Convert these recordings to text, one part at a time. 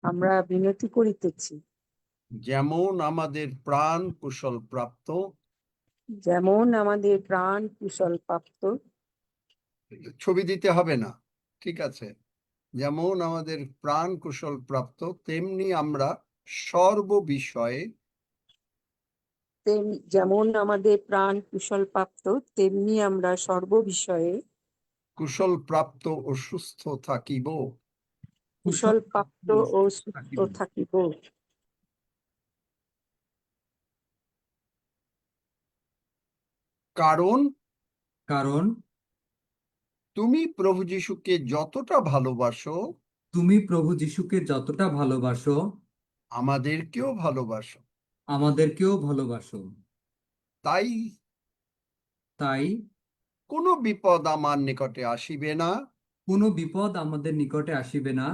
আমরা বিনতি করিতেছি, যেমন আমাদের প্রাণ কুশল প্রাপ্ত। যেমন আমাদের প্রাণ কুশল প্রাপ্ত। ছবি দিতে হবে না, ঠিক আছে। যেমন আমাদের প্রাণ কুশল প্রাপ্ত, তেমনি আমরা সর্ববিষয়ে যেমন আমাদের প্রাণ কুশল প্রাপ্ত, তেমনি আমরা সর্ববিষয়ে কুশল প্রাপ্ত ও সুস্থ থাকিব। কুশল প্রাপ্ত ও সুস্থ থাকিব। কারণ কারণ তুমি প্রভু যীশুকে যতটা ভালোবাসো, তুমি প্রভু যিশুকে যতটা ভালোবাসো আমাদেরকেও ভালোবাসো। আমাদেরকেও ভালোবাসো। তাই তাই কোনো বিপদ আমার নিকটে আসিবে না, কোনো বিপদ আমাদের নিকটে আসিবে না,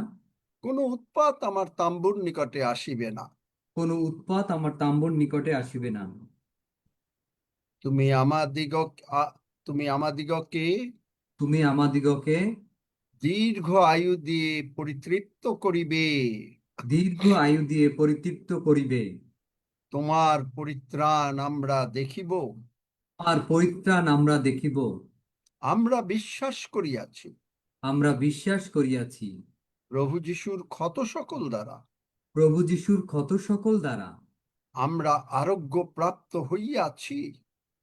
কোনো উৎপাত আমার তাম্বুর নিকটে আসিবে না। কোনো উৎপাত আমার তাম্বুর নিকটে আসিবে না। তুমি তুমি আমাদিগকে তুমি আমাদিগকে দীর্ঘ আয়ু দিয়ে পরিতৃপ্ত করিবে। দীর্ঘ আয়ু দিয়ে পরিতৃপ্ত করিবে। তোমার পরিত্রাণ আমরা দেখিব, আর পরিত্রাণ আমরা দেখিব। আমরা বিশ্বাস করিয়াছি আমরা বিশ্বাস করিয়াছি প্রভু যিশুর ক্ষত সকল দ্বারা প্রভু যিশুর ক্ষত সকল দ্বারা আমরা আরোগ্য প্রাপ্ত হইয়াছি।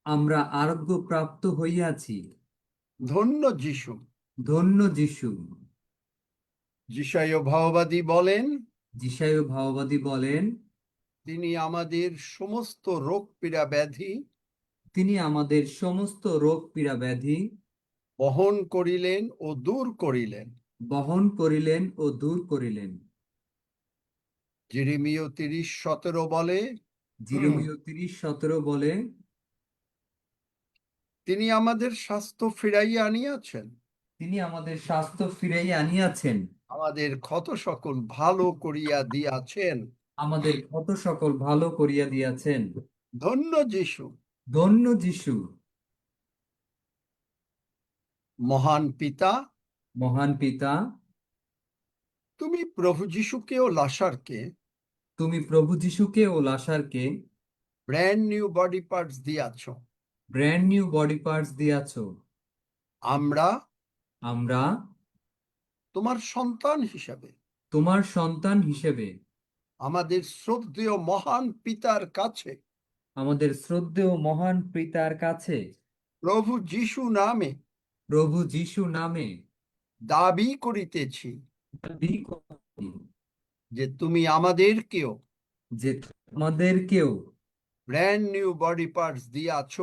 আমরা আরোগ্য প্রাপ্ত হইয়াছি। ধন্য যিশু। ধন্য যিশু। যিশায় ভাববাদী বলেন, যিশায় ভাববাদী বলেন, তিনি আমাদের সমস্ত রোগ পীড়া ব্যাধি তিনি আমাদের সমস্ত রোগ পীড়া ব্যাধি বহন করিলেন ও দূর করিলেন। বহন করিলেন ও দূর করিলেন। যেরেমীয় 30:17 বলে, যেরেমীয় 30:17 বলে, তিনি আমাদের স্বাস্থ্য ফিরাইয়া আনিয়াছেন, তিনি আমাদের স্বাস্থ্য ফিরাইয়া আনিয়াছেন, আমাদের ক্ষত সকল ভালো করিয়া দিয়াছেন। আমাদের ক্ষত সকল ভালো করিয়া দিয়াছেন। ধন্য যিশু। ধন্য যিশু। মহান পিতা, মহান পিতা, তুমি প্রভু যিশুকে ও লাসারকে তুমি প্রভু যিশুকে ও লাসারকে ব্র্যান্ড নিউ বডি পার্টস দিয়াছ। ব্র্যান্ড নিউ বডি পার্টস দিয়াছ। আমরা আমরা তোমার সন্তান হিসাবে তোমার সন্তান হিসেবে আমাদের শ্রদ্ধেয় মহান পিতার কাছে আমাদের শ্রদ্ধেয় মহান পিতার কাছে প্রভু যিশু নামে প্রভু যিশু নামে দাবি করিতেছি দাবি করি যে তুমি আমাদেরকেও যে আমাদেরকেও ব্র্যান্ড নিউ বডি পার্টস দিয়াছ।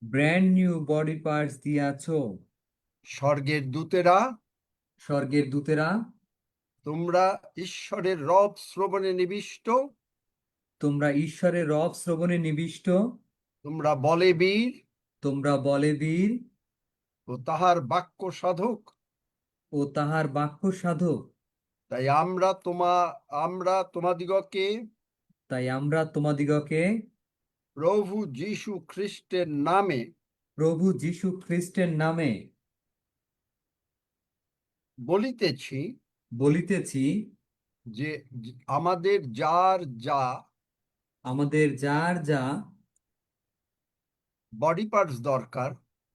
ব্র্যান্ড নিউ বডি পার্টস দিয়াছ। স্বর্গের দূতেরা, স্বর্গের দূতেরা, তোমরা ঈশ্বরের রব শ্রবণে নিবিষ্ট, তোমরা ঈশ্বরের রব শ্রবণে নিবিষ্ট, তোমরা বলে বীর তোমরা বলে বীর ও তাহার বাক্য সাধক। ও তাহার বাক্য সাধক। তাই আমরা তোমাদিগকে তাই আমরা তোমাদিগকে প্রভু যীশু খ্রিস্টের নামে প্রভু যিশু খ্রিস্টের নামে বলিতেছি বলিতেছি যে আমাদের যার যা আমাদের যার যা বডি পার্টস দরকার,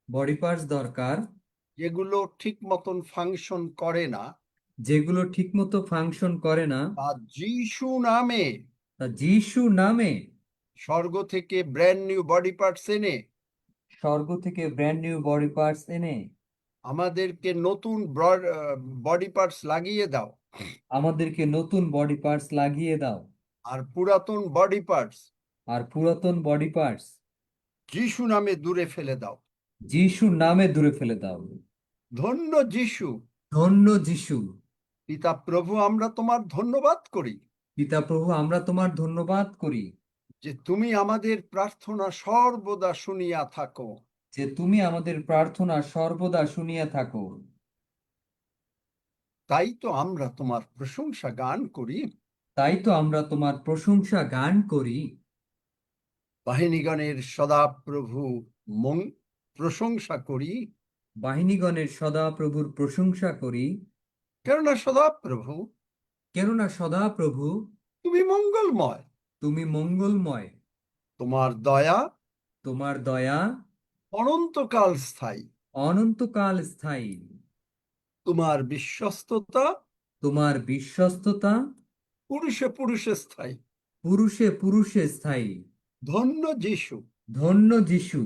বডি পার্টস দরকার, যেগুলো ঠিক মতন ফাংশন করে না, যেগুলো ঠিকমতো ফাংশন করে না, তা যিশু নামে তা যিশু নামে স্বর্গ থেকে ব্র্যান্ড নিউ বডি পার্টস এনে স্বর্গ থেকে ব্র্যান্ড নিউ বডি পার্টস এনে আমাদেরকে নতুন বডি পার্টস লাগিয়ে দাও। আমাদেরকে নতুন বডি পার্টস লাগিয়ে দাও। আর পুরাতন বডি পার্টস আর পুরাতন বডি পার্টস যিশু নামে দূরে ফেলে দাও। যিশু নামে দূরে ফেলে দাও। ধন্য যিশু। ধন্য যিশু। পিতা প্রভু, আমরা তোমার ধন্যবাদ করি পিতা প্রভু, আমরা তোমার ধন্যবাদ করি যে তুমি আমাদের প্রার্থনা সর্বদা শুনিয়া থাকো। যে তুমি আমাদের প্রার্থনা সর্বদা শুনিয়া থাকো। তাই তো আমরা তোমার প্রশংসা গান করি। তাই তো আমরা তোমার প্রশংসা গান করি। বাহিনীগণের সদাপ্রভু প্রশংসা করি, বাহিনীগণের সদা প্রভুর প্রশংসা করি, কেননা সদাপ্রভু কেননা সদা প্রভু তুমি মঙ্গলময়, তুমি মঙ্গলময়, তোমার দয়া তোমার দয়া অনন্তকাল স্থায়ী, অনন্তকাল স্থায়ী, তোমার বিশ্বস্ততা তোমার বিশ্বস্ততা পুরুষে পুরুষে স্থায়ী। পুরুষে পুরুষে স্থায়ী। ধন্য যিশু, ধন্য যিশু,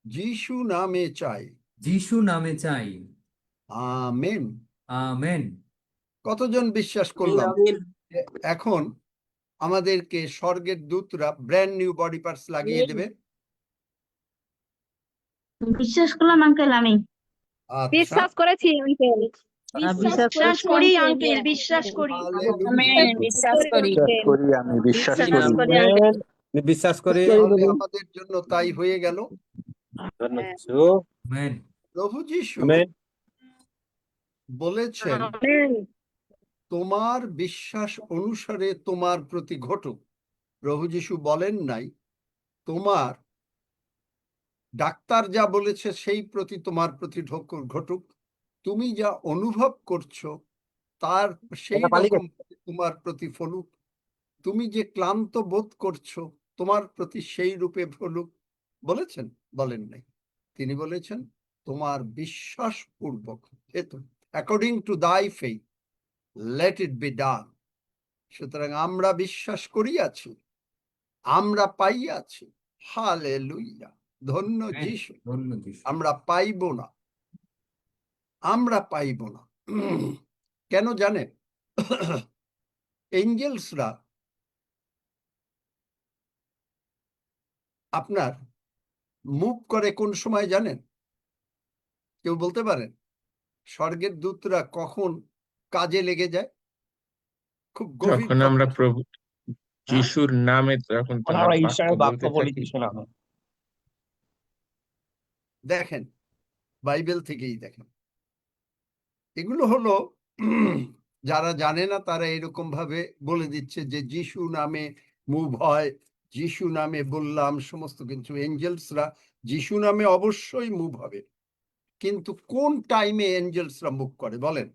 যিশু নামে চাই। যিশু নামে চাই। আমেন। আমেন। কতজন বিশ্বাস করলাম? এখন আমাদেরকে স্বর্গের দূতরা ব্র্যান্ড নিউ বডি পার্টস লাগিয়ে দেবে। বিশ্বাস করলাম আঙ্কেল আমি। আচ্ছা, বিশ্বাস করেছি আঙ্কেল। বিশ্বাস করি আঙ্কেল, বিশ্বাস করি। হালেলুয়া। বিশ্বাস করি আমি বিশ্বাস বিশ্বাস করি। করি আঙ্কেল। বিশ্বাস করি। তাহলে আমাদের জন্য তাই হয়ে গেল। আমেন। প্রভু যিশু আমেন। বলেছেন, আমেন। তোমার বিশ্বাস অনুসারে তোমার প্রতি ঘটুক। প্রভু যিশু বলেন নাই তোমার ডাক্তার যা বলেছে সেই প্রতি তোমার প্রতি ঘটুক, তুমি যা অনুভব করছো তার সেই রকম তোমার প্রতি ফলুক, তুমি যে ক্লান্ত বোধ করছো তোমার প্রতি সেই রূপে ফলুক। বলেছেন? বলেন নাই। তিনি বলেছেন তোমার বিশ্বাস পূর্বক according to thy faith let it be done. সুতরাং আমরা বিশ্বাস করিয়াছি, আমরা পাইয়াছি। হালেলুয়া। ধন্য যিশু। ধন্য যিশু। আমরা পাইব না, আমরা পাইব না। কেন জানেন? এঞ্জেলসরা আপনার মুভ করে কোন সময় জানেন? কেউ বলতে পারেন? স্বর্গের দূতরা কখন কাজে লেগে যায়? খুব গভীর যখন আমরা তত্ত্ব। প্রভু যিশুর নামে যখন তোমার আমরা বাক্য ঈশ্বরের বাক্য বলতে বলি থাকি, যিশু নামে। দেখেন, বাইবেল থেকেই দেখেন। এগুলো হলো যারা জানে না তারা এরকম ভাবে বলে দিচ্ছে যে যিশু নামে মুভ হয়, যিশু নামে বললাম সমস্ত কিছু। এঞ্জেলসরা যিশু নামে অবশ্যই মুভ হবে, কিন্তু কোন টাইমে এঞ্জেলসরা মুভ করে বলেন?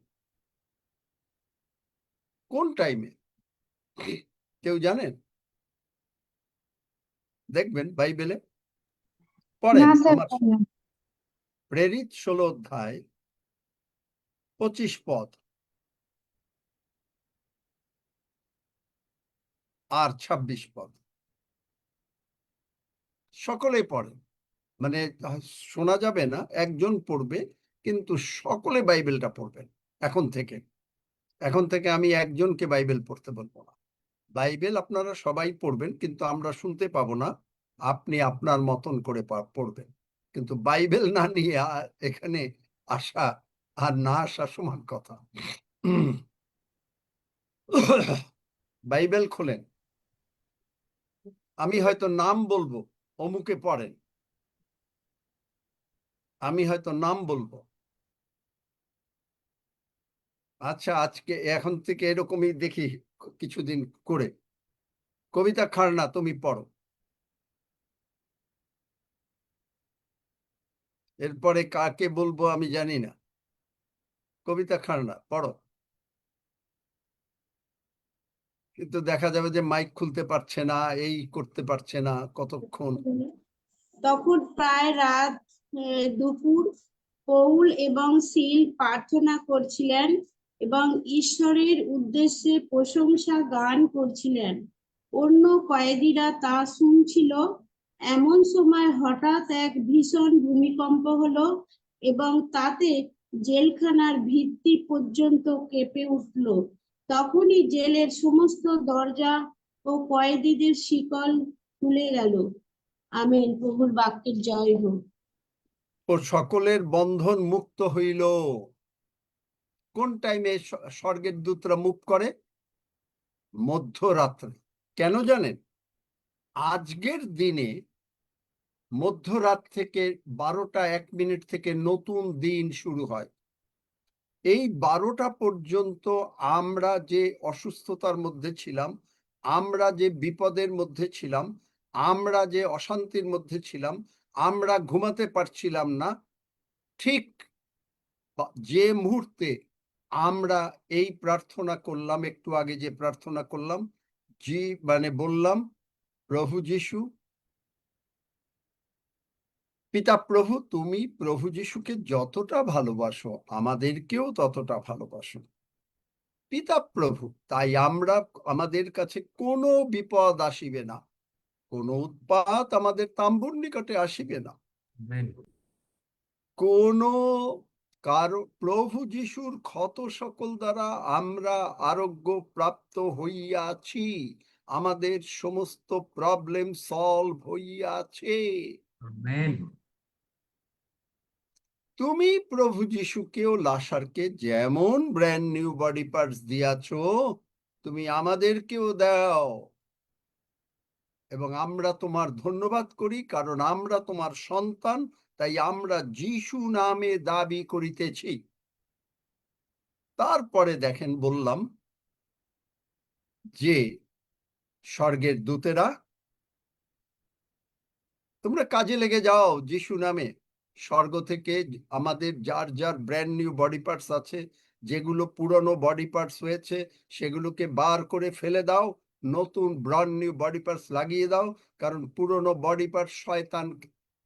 কোন টাইমে? কেউ জানেন? দেখবেন বাইবেলে পড়েন আমার প্রেরিত 16 অধ্যায় 25 পদ আর 26 পদ সকলে পড়েন। মানে শোনা যাবে না, একজন পড়বে, কিন্তু সকলে বাইবেলটা পড়বেন। এখন থেকে আমি একজনকে বাইবেল পড়তে বলবো না। বাইবেল আপনারা সবাই পড়বেন, কিন্তু আমরা শুনতে পাবো না। আপনি আপনার মতন করে পড়বেন, কিন্তু বাইবেল না নিয়ে এখানে আসা আর না আসা সমান কথা। বাইবেল খোলেন, আমি হয়তো নাম বলবো, অমুকে পড়েন। আমি হয়তো নাম বলবো। আচ্ছা, আজকে এখন থেকে এরকমই দেখি কিছুদিন করে। কবিতা খাড়না তুমি পড়ো, এরপরে কাকে বলবো আমি জানি না। কবিতা খাড়না পড়ো, কিন্তু দেখা যাবে যে মাইক খুলতে পারছে না, এই করতে পারছে না কতক্ষণ। তখন প্রায় রাত দুপুর। পৌল এবং সিল প্রার্থনা করছিলেন এবং ঈশ্বরের উদ্দেশ্যে প্রশংসা গান করছিলেন। অন্য কয়েদিরা তা শুনছিল। এমন সময় হঠাৎ এক ভীষণ ভূমিকম্প হলো এবং তাতে জেলখানার ভিত্তি পর্যন্ত কেঁপে উঠল। তখনই জেলের সমস্ত দরজা ও কয়েদিদের শিকল খুলে গেল। আমেন। প্রভুর বাক্যের জয় হোক। ও সকলের বন্ধন মুক্ত হইল। কোন টাইমে স্বর্গের দূতরা মুভ করে? মধ্যরাত্রে। কেন জানেন? আজকের দিনে মধ্যরাত থেকে 12টা 1 মিনিট থেকে নতুন দিন শুরু হয়। এই 12টা পর্যন্ত আমরা যে অসুস্থতার মধ্যে ছিলাম, আমরা যে বিপদের মধ্যে ছিলাম, আমরা যে অশান্তির মধ্যে ছিলাম, আমরা ঘুমাতে পারছিলাম না, ঠিক যে মুহূর্তে আমরা এই প্রার্থনা করলাম, একটু আগে যে প্রার্থনা করলাম, মানে বললাম, প্রভু যিশু, পিতা প্রভু, তুমি প্রভু যিশুকে যতটা ভালোবাসো আমাদেরকেও ততটা ভালোবাসো। পিতা প্রভু, তাই আমাদের কাছে কোনো বিপদ আসিবে না, কোনো উৎপাত আমাদের তাম্বুর নিকটে আসিবে না, কোনো প্রভু যিশুর ক্ষত সকল দ্বারা আমরা আরোগ্য প্রাপ্ত হইয়াছি, আমাদের সমস্ত প্রবলেম সলভ হইয়াছে। তুমি প্রভু যিশুকেও লাসারকে যেমন ব্র্যান্ড নিউ বডি পার্টস দিয়াছো, তুমি আমাদেরকেও দাও, এবং আমরা তোমার ধন্যবাদ করি, কারণ আমরা তোমার সন্তান, তাই আমরা যিশু নামে দাবি করিতেছি। তারপরে দেখেন, বললাম যে স্বর্গের দূতেরা, তোমরা কাজে লেগে যাও যিশু নামে, স্বর্গ থেকে আমাদের যার যার ব্র্যান্ড নিউ বডি পার্টস আছে, যেগুলো পুরনো বডি পার্টস হয়েছে সেগুলোকে বার করে ফেলে দাও, নতুন ব্র্যান্ড নিউ বডি পার্টস লাগিয়ে দাও, কারণ পুরনো বডি পার্টস শয়তান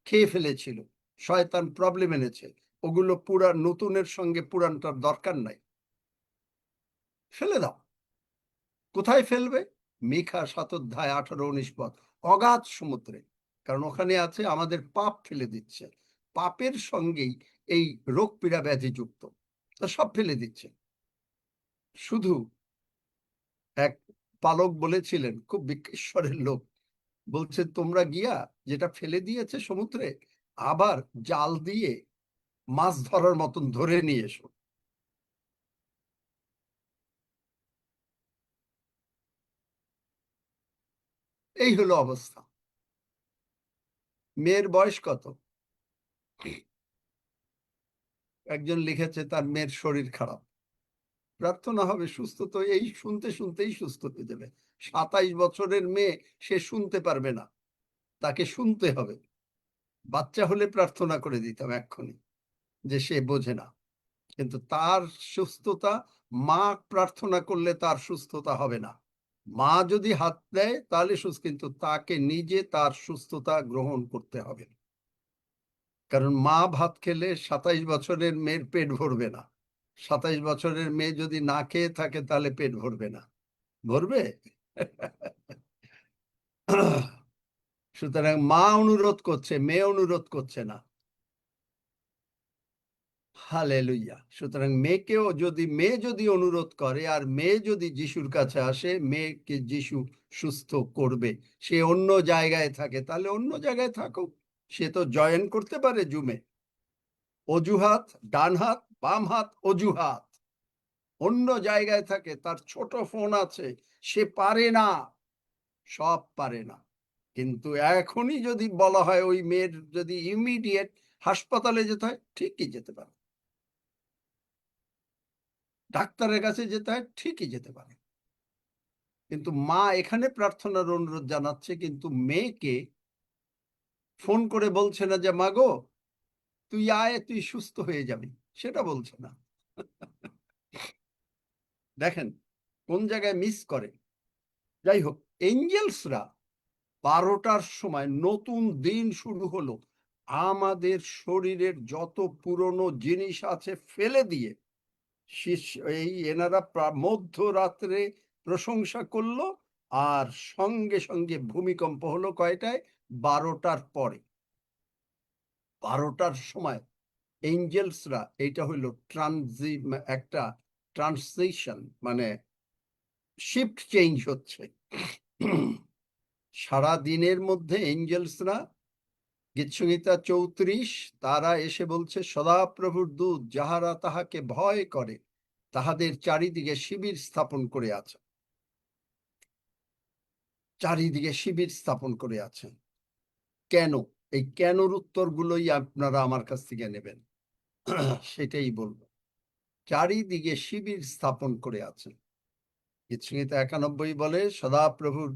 খেয়ে ফেলেছিল, শয়তান প্রবলেম এনেছে, ওগুলো নতুনের সঙ্গে পুরানটার দরকার নাই, ফেলে দাও। কোথায় ফেলবে? মিখা 7 অধ্যায় 18-19 পদ, অগাধ সমুদ্রে, কারণ ওখানে আছে আমাদের পাপ ফেলে দিচ্ছে, পাপের সঙ্গেই এই রোগ পীড়া ব্যাধি যুক্ত, তা সব ফেলে দিচ্ছে। শুধু এক পালক বলেছিলেন, খুব বিশ্বরের লোক, বলছে তোমরা গিয়া যেটা ফেলে দিয়েছে সমুদ্রে আবার জাল দিয়ে মাছ ধরার মতন ধরে নিয়ে এসো। এই হলো অবস্থা। মেয়ের বয়স কত? একজন লিখেছে তার মেয়ের শরীর খারাপ, প্রার্থনা হবে সুস্থ, তো এই শুনতে শুনতেই সুস্থ হয়ে যাবে। 27 বছরের মেয়ে, সে শুনতে পারবে না, তাকে শুনতে হবে। বাচ্চা হলে প্রার্থনা করে দিতাম এক্ষুনি, যে সে বোঝে না, কিন্তু তার সুস্থতা, মা প্রার্থনা করলে তার সুস্থতা হবে না। মা যদি হাত দেয় তাহলে সুস্থ, কিন্তু তাকে নিজে তার সুস্থতা গ্রহণ করতে হবে, কারণ মা ভাত খেলে 27 বছরের মেয়ের পেট ভরবে না। 27 বছরের মেয়ে যদি না খেয়ে থাকে তাহলে পেট ভরবে না, ভরবে? সুতরাং মা অনুরোধ করছে, মেয়ে অনুরোধ করছে না। হালেলুয়া। সুতরাং মেয়ে যদি অনুরোধ করে, আর মেয়ে যদি যিশুর কাছে আসে, মেয়েকে যিশু সুস্থ করবে। সে অন্য জায়গায় থাকে তাহলে অন্য জায়গায় থাকুক, সে তো জয়েন করতে পারে জুমে। অজুহাত, ডান হাত বাম হাত অজুহাত, অন্য জায়গায় থাকে, তার ছোট ফোন আছে, সে পারে না, সব পারে না। কিন্তু এখনই যদি বলা হয় ওই মেয়ের যদি ইমিডিয়েট হাসপাতালে যেতে হয়, ঠিকই যেতে পারে, ডাক্তারের কাছে যেতে হয়, ঠিকই যেতে পারে। কিন্তু মা এখানে প্রার্থনার অনুরোধ জানাচ্ছে, কিন্তু মেয়েকে ফোন করে বলছে না যে মা গো তুই আয়, তুই সুস্থ হয়ে যাবি, সেটা বলছে না। দেখেন কোন জায়গায় মিস করে। যাই হোক, এঞ্জেলসরা 12টার সময় নতুন দিন শুরু হলো, আমাদের শরীরের যত পুরনো জিনিস আছে ফেলে দিয়ে এনারা মধ্যরাত্রে প্রশংসা করলো, আর সঙ্গে সঙ্গে ভূমিকম্প হলো। কয়টায়? 12টার পরে। 12টার সময় এঞ্জেলসরা, এইটা হলো একটা ট্রানজিশন, মানে শিফট চেঞ্জ হচ্ছে। সারা দিনের মধ্যে এঞ্জেলসরা, গীতসংহিতা 34, তারা এসে বলছে সদাপ্রভুর দূত যাহারা তাহাকে ভয় করে তাহাদের চারিদিকে শিবির স্থাপন করে আছে, চারিদিকে শিবির স্থাপন করে আছেন। কেন? এই কেনর উত্তরগুলোই আপনারা আমার কাছ থেকে নেবেন, সেটাই বলবো। চারিদিকে শিবির স্থাপন করে আছেন। গীতসংহিতা 91 বলে সদাপ্রভুর,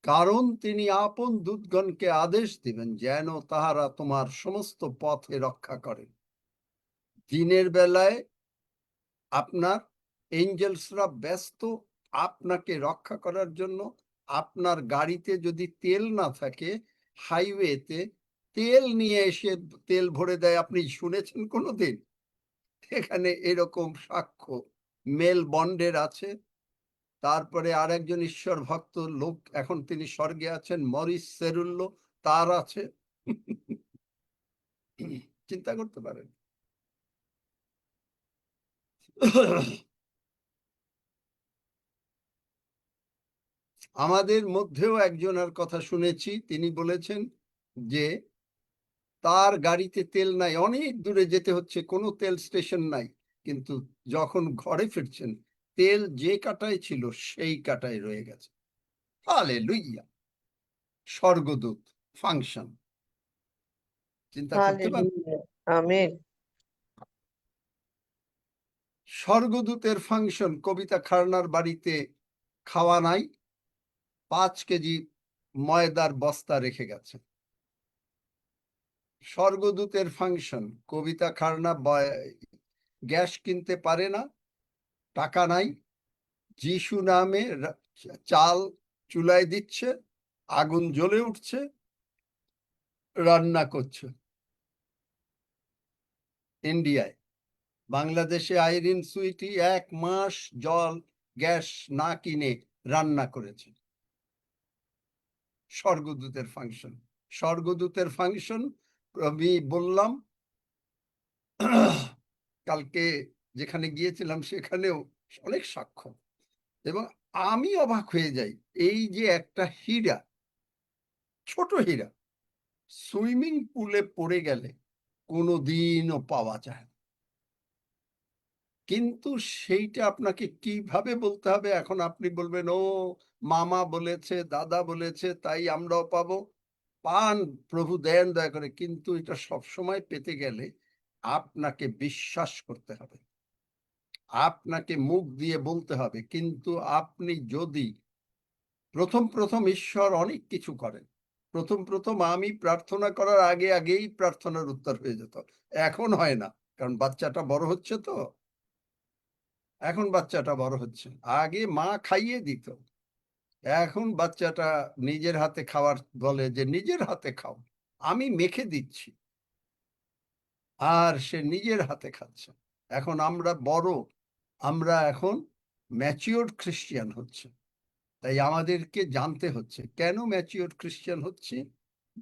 কারণ তিনি আপন দূতগণকে আদেশ দিবেন যেন তাহারা তোমার সমস্ত পথে রক্ষা করেন। দিনের বেলায় আপনার এঞ্জেলসরা ব্যস্ত আপনাকে রক্ষা করার জন্য। আপনার গাড়িতে যদি তেল না থাকে, হাইওয়েতে তেল নিয়ে এসে তেল ভরে দেয়, আপনি শুনেছেন কোনোদিন? এখানে এরকম সাক্ষ্য মেলবন্ডের আছে। তারপরে আরেকজন ঈশ্বর ভক্ত লোক, এখন তিনি স্বর্গে আছেন, মরিস সেরুল্লো, তার আছে। চিন্তা করতে পারেন। আমাদের মধ্যেও একজনের কথা শুনেছি, তিনি বলেছেন যে তার গাড়িতে তেল নাই, অনেক দূরে যেতে হচ্ছে, কোনো তেল স্টেশন নাই, কিন্তু যখন ঘরে ফিরছেন তেল যে কাটায় ছিল সেই কাটায় রয়ে গেছে। হালেলুইয়া! স্বর্গদূত ফাংশন, চিন্তা করতে পারেন? Hallelujah amen. স্বর্গদূতের ফাংশন। কবিতা খারনার বাড়িতে খাওয়া নাই, 5 কেজি ময়দার বস্তা রেখে গেছে। স্বর্গদূতের ফাংশন। কবিতা খারনা গ্যাস কিনতে পারে না, টাকা নাই, যিশু নামে চাল চুলায় দিচ্ছে, আগুন জ্বলে উঠছে, রান্না করছে। ইন্ডিয়ায়, বাংলাদেশে আইরিন সুইটি 1 মাস জল গ্যাস না কিনে রান্না করেছে। স্বর্গদূতের ফাংশন। স্বর্গদূতের ফাংশন আমি বললাম, কালকে যেখানে গিয়েছিলাম সেখানেও অনেক সাক্ষ্য, এবং আমি অবাক হয়ে যাই। এই যে একটা হীরা, ছোট হীরা, সুইমিং পুলে পড়ে গেলে কোনোদিনও পাওয়া যায় না, কিন্তু সেইটা আপনাকে কিভাবে বলতে হবে? এখন আপনি বলবেন, ও মামা বলেছে, দাদা বলেছে, তাই আমরাও পাবো। পান, প্রভু দেন দয়া করে, কিন্তু এটা সবসময় পেতে গেলে আপনাকে বিশ্বাস করতে হবে, আপনাকে মুখ দিয়ে বলতে হবে। কিন্তু আপনি যদি প্রথম ঈশ্বর অনেক কিছু করেন। প্রথম আমি প্রার্থনা করার আগেই প্রার্থনার উত্তর হয়ে যেত। এখন হয় না, কারণ বাচ্চাটা বড় হচ্ছে তো। এখন বাচ্চাটা বড় হচ্ছে, আগে মা খাইয়ে দিত, এখন বাচ্চাটা নিজের হাতে খাওয়ার বলে যে নিজের হাতে খাও, আমি মেখে দিচ্ছি, আর সে নিজের হাতে খাচ্ছে। এখন আমরা বড়, আমরা এখন ম্যাচিওর খ্রিস্টিয়ান হচ্ছে। তাই আমাদেরকে জানতে হচ্ছে কেন ম্যাচিওর খ্রিস্টান হচ্ছে,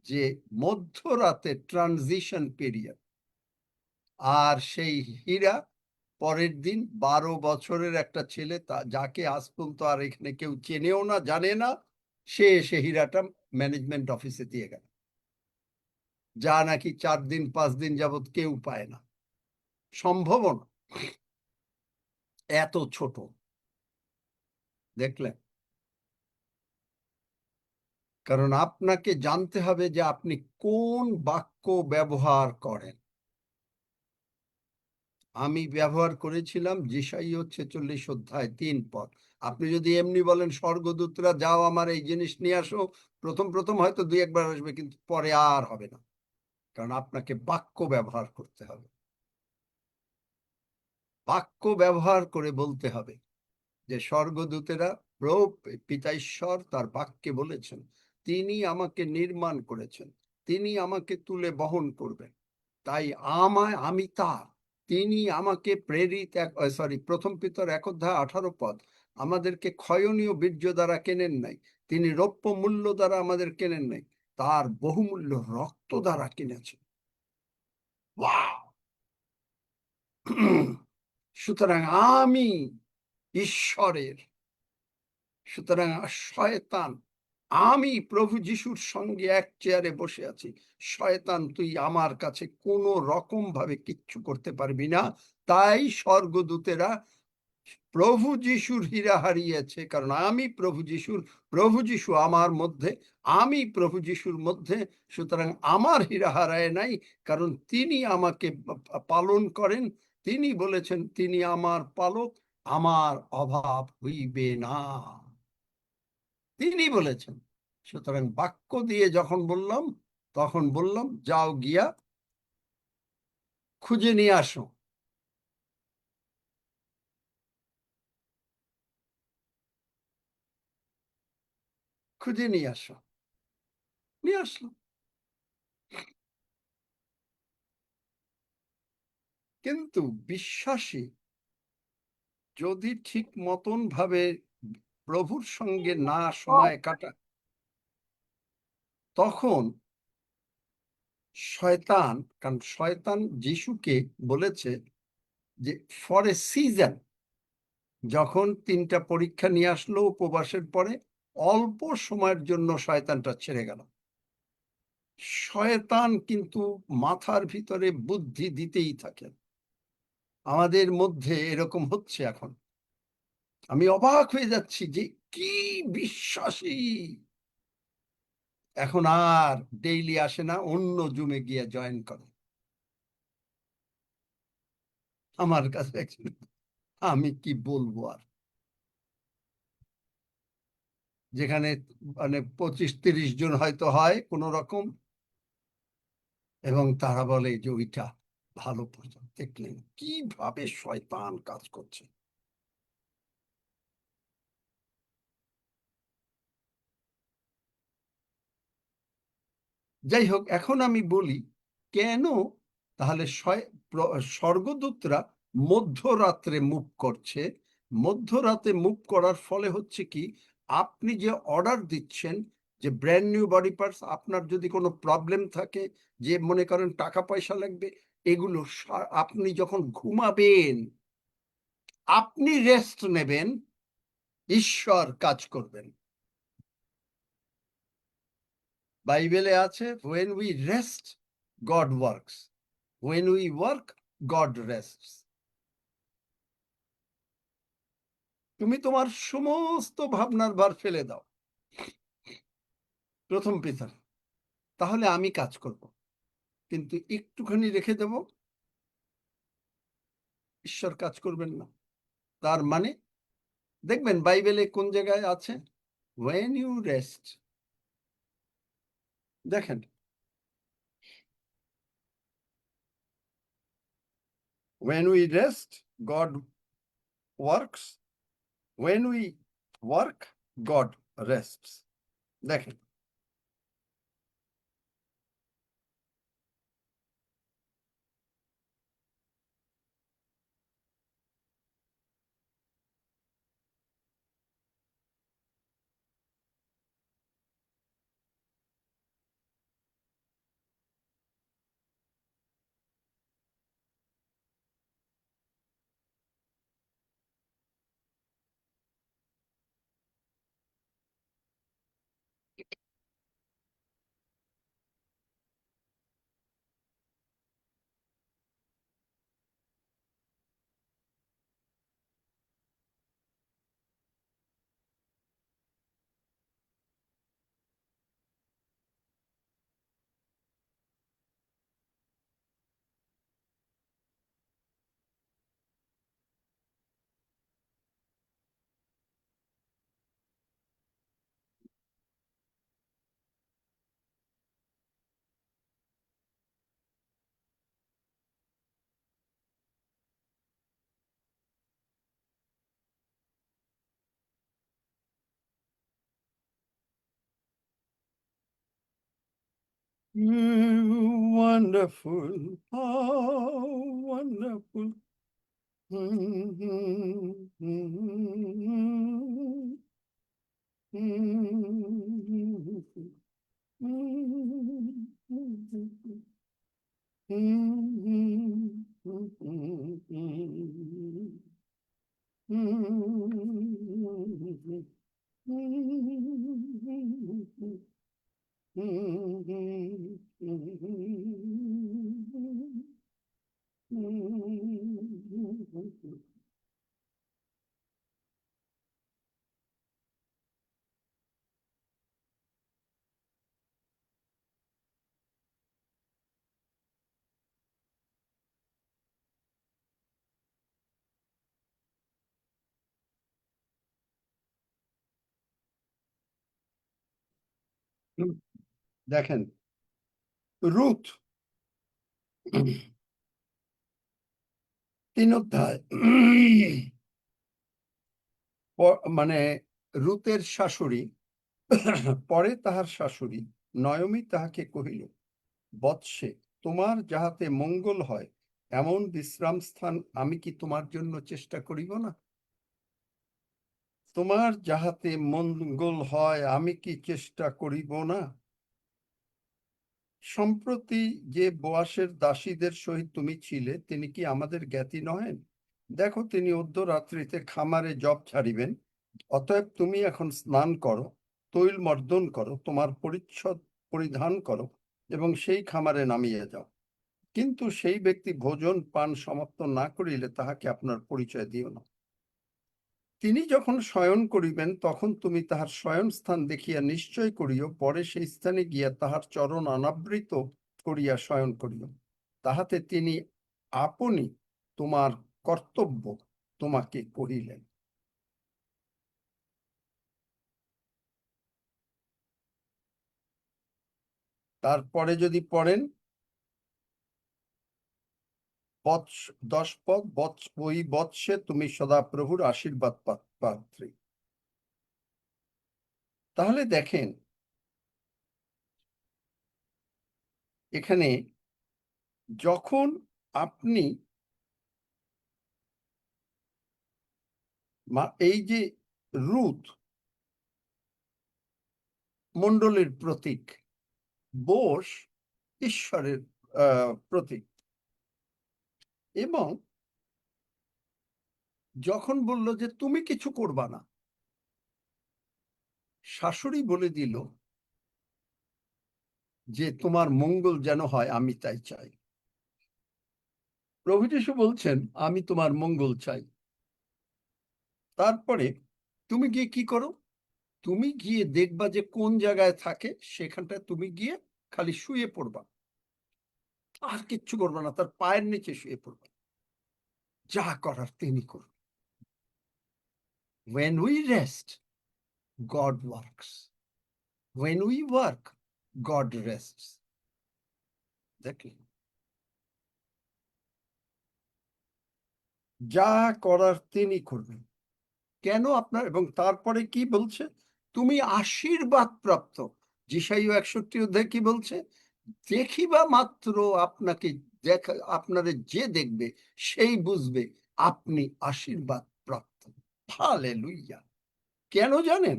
যে মধ্যরাতে ট্রানজিশন পিরিয়ড। আর সেই হীরা পরের দিন 12 বছরের একটা ছেলে, যাকে আজ পর্যন্ত আর এখানে কেউ চেনেও না, জানে না, সে এসে হীরাটা ম্যানেজমেন্ট অফিসে দিয়ে গেল, যা নাকি 4 দিন 5 দিন যাবত কেউ পায় না। সম্ভব না, এত ছোট। দেখলেন? কারণ আপনাকে জানতে হবে যে আপনি কোন বাক্য ব্যবহার করেন। আমি ব্যবহার করেছিলাম যেশাইয়া 46 অধ্যায় 3 পদ। আপনি যদি এমনি বলেন, স্বর্গদূতরা যাও আমার এই জিনিস নিয়ে আসো, প্রথম হয়তো 2-1 বার আসবে, কিন্তু পরে আর হবে না, কারণ আপনাকে বাক্য ব্যবহার করতে হবে। বাক্য ব্যবহার করে বলতে হবে যে স্বর্গদূতেরা, পিতা ঈশ্বর তার বাক্যে বলেছেন, তিনি আমাকে নির্মাণ করেছেন, তিনি আমাকে তুলে বহন করবেন, তাই আমি তার, তিনি আমাকে প্রেরিত, 1 পিতর 1 অধ্যায় 18 পদ, আমাদেরকে ক্ষয়নীয় বীর্য দ্বারা কেনেন নাই, তিনি রৌপ্য মূল্য দ্বারা আমাদের কেনেন নাই, তার বহুমূল্য রক্ত দ্বারা কিনেছেন। সুতরাং আমি ঈশ্বরের, সুতরাং শয়তান, আমি প্রভু যিশুর সঙ্গে এক চেয়ারে বসে আছি, শয়তান তুই আমার কাছে কোনো রকম ভাবে কিচ্ছু করতে পারবি না। তাই স্বর্গদূতেরা প্রভু যিশুর হীরা হারিয়েছে, কারণ আমি প্রভু যিশু আমার মধ্যে, আমি প্রভু যিশুর মধ্যে। সুতরাং আমার হীরা হারায় নাই, কারণ তিনি আমাকে পালন করেন। তিনি বলেছেন, তিনি আমার পালক, আমার অভাব হইবে না, তিনি বলেছেন। সুতরাং বাক্য দিয়ে যখন বললাম, তখন বললাম, যাও গিয়া খুঁজে নিয়ে আসো। খুঁজে নিয়ে আসো, নিয়ে আসলো। কিন্তু বিশ্বাসী যদি ঠিক মতন ভাবে প্রভুর সঙ্গে না সময় কাটায়, তখন শয়তান, কারণ শয়তান যিশুকে বলেছে যে ফর এ সিজন, যখন 3টা পরীক্ষা নিয়ে আসলো উপবাসের পরে, অল্প সময়ের জন্য শয়তানটা ছেড়ে গেল। শয়তান কিন্তু মাথার ভিতরে বুদ্ধি দিতেই থাকে। আমাদের মধ্যে এরকম হচ্ছে এখন। আমি অবাক হয়ে যাচ্ছি যে কি বিশ্বাসী এখন আর ডেইলি আসে না, অন্য জুমে গিয়ে জয়েন করে। আমার কাছে আমি কি বলবো আর, যেখানে মানে 25-30 জন হয়তো হয় কোন রকম, এবং তারা বলে যে ওইটা ভালো প্রজেক্ট। দেখলেন কিভাবে শয়তান কাজ করছে। যাই হোক, এখন আমি বলি কেন তাহলে স্বর্গদূতরা মধ্যরাত্রে মুভ করছে। মধ্যরাতে মুভ করার ফলে হচ্ছে কি, আপনি যে অর্ডার দিচ্ছেন যে ব্র্যান্ড নিউ বডি পার্টস, আপনার যদি কোনো প্রবলেম থাকে, যে মনে করেন টাকা পয়সা লাগবে, এগুলো আপনি যখন ঘুমাবেন, আপনি রেস্ট নেবেন, ঈশ্বর কাজ করবেন। বাইবেলে আছে when we rest God works, when we work God rests। তুমি তোমার সমস্ত ভাবনার ভার ফেলে দাও, প্রথম পিতার, তাহলে আমি কাজ করব, কিন্তু একটুখানি রেখে দেব, ঈশ্বর কাজ করবেন না। তার মানে দেখবেন বাইবেলে কোন জায়গায় আছে when you rest, দেখেন when we rest God works, when we work God rests। দেখেন wonderful, how wonderful, দেখেন রুথ 3 অধ্যায়, মানে রুতের শাশুড়ি পরে তাহার শাশুড়ি নয়মী তাহাকে কহিল, বৎসে, তোমার যাহাতে মঙ্গল হয় এমন বিশ্রাম স্থান আমি কি তোমার জন্য চেষ্টা করিব না? তোমার যাহাতে মঙ্গল হয় আমি কি চেষ্টা করিব না? সম্প্রতি যে বোয়াসের দাসীদের সহিত তুমি ছিলে, তিনি কি আমাদের জ্ঞাতি নহেন? দেখো, তিনি অদ্য রাত্রিতে খামারে জব ছাড়িবেন। অতএব তুমি এখন স্নান করো, তৈল মর্দন করো, তোমার পরিচ্ছদ পরিধান করো এবং সেই খামারে নামিয়ে যাও। কিন্তু সেই ব্যক্তি ভোজন পান সমাপ্ত না করিলে তাহাকে আপনার পরিচয় দিও না। তিনি যখন শয়ন করিবেন তখন তুমি তাহার শয়ন স্থান দেখিয়া নিশ্চয় করিও, পরে সেই স্থানে গিয়া তাহার চরণ অনাবৃত করিয়া শয়ন করিও। তাহাতে তিনি আপনি তোমার কর্তব্য তোমাকে কহিলেন। তারপরে যদি পড়েন 10 পদ, ওই বৎসে তুমি সদাপ্রভুর আশীর্বাদ পাত্রী। তাহলে দেখেন, এখানে যখন আপনি এই যে রুথ মণ্ডলের প্রতীক, বোস ঈশ্বরের প্রতীক, এবং যখন বলল যে তুমি কিছু করবা না, শাশুড়ি বলে দিল যে তোমার মঙ্গল যেন হয় আমি তাই চাই। প্রভু যীশু বলছেন আমি তোমার মঙ্গল চাই। তারপরে তুমি গিয়ে কি করো? তুমি গিয়ে দেখবা যে কোন জায়গায় থাকে, সেখানটায় তুমি গিয়ে খালি শুয়ে পড়বা, আর কিচ্ছু করবা না, তার পায়ের নিচে শুয়ে পড়বা। যা করার তিনি করুন। When we rest, God works. When we work, God rests. দেখলেন? যা করার তিনি করবেন। কেন আপনার? এবং তারপরে কি বলছে? তুমি আশীর্বাদ প্রাপ্ত। যিশাইয়া 61 অধ্যায় কি বলছে? দেখিবা মাত্র আপনাকে আপনারে যে দেখবে সেই বুঝবে আপনি আশীর্বাদ প্রাপ্ত। হালেলুইয়া। কেন জানেন?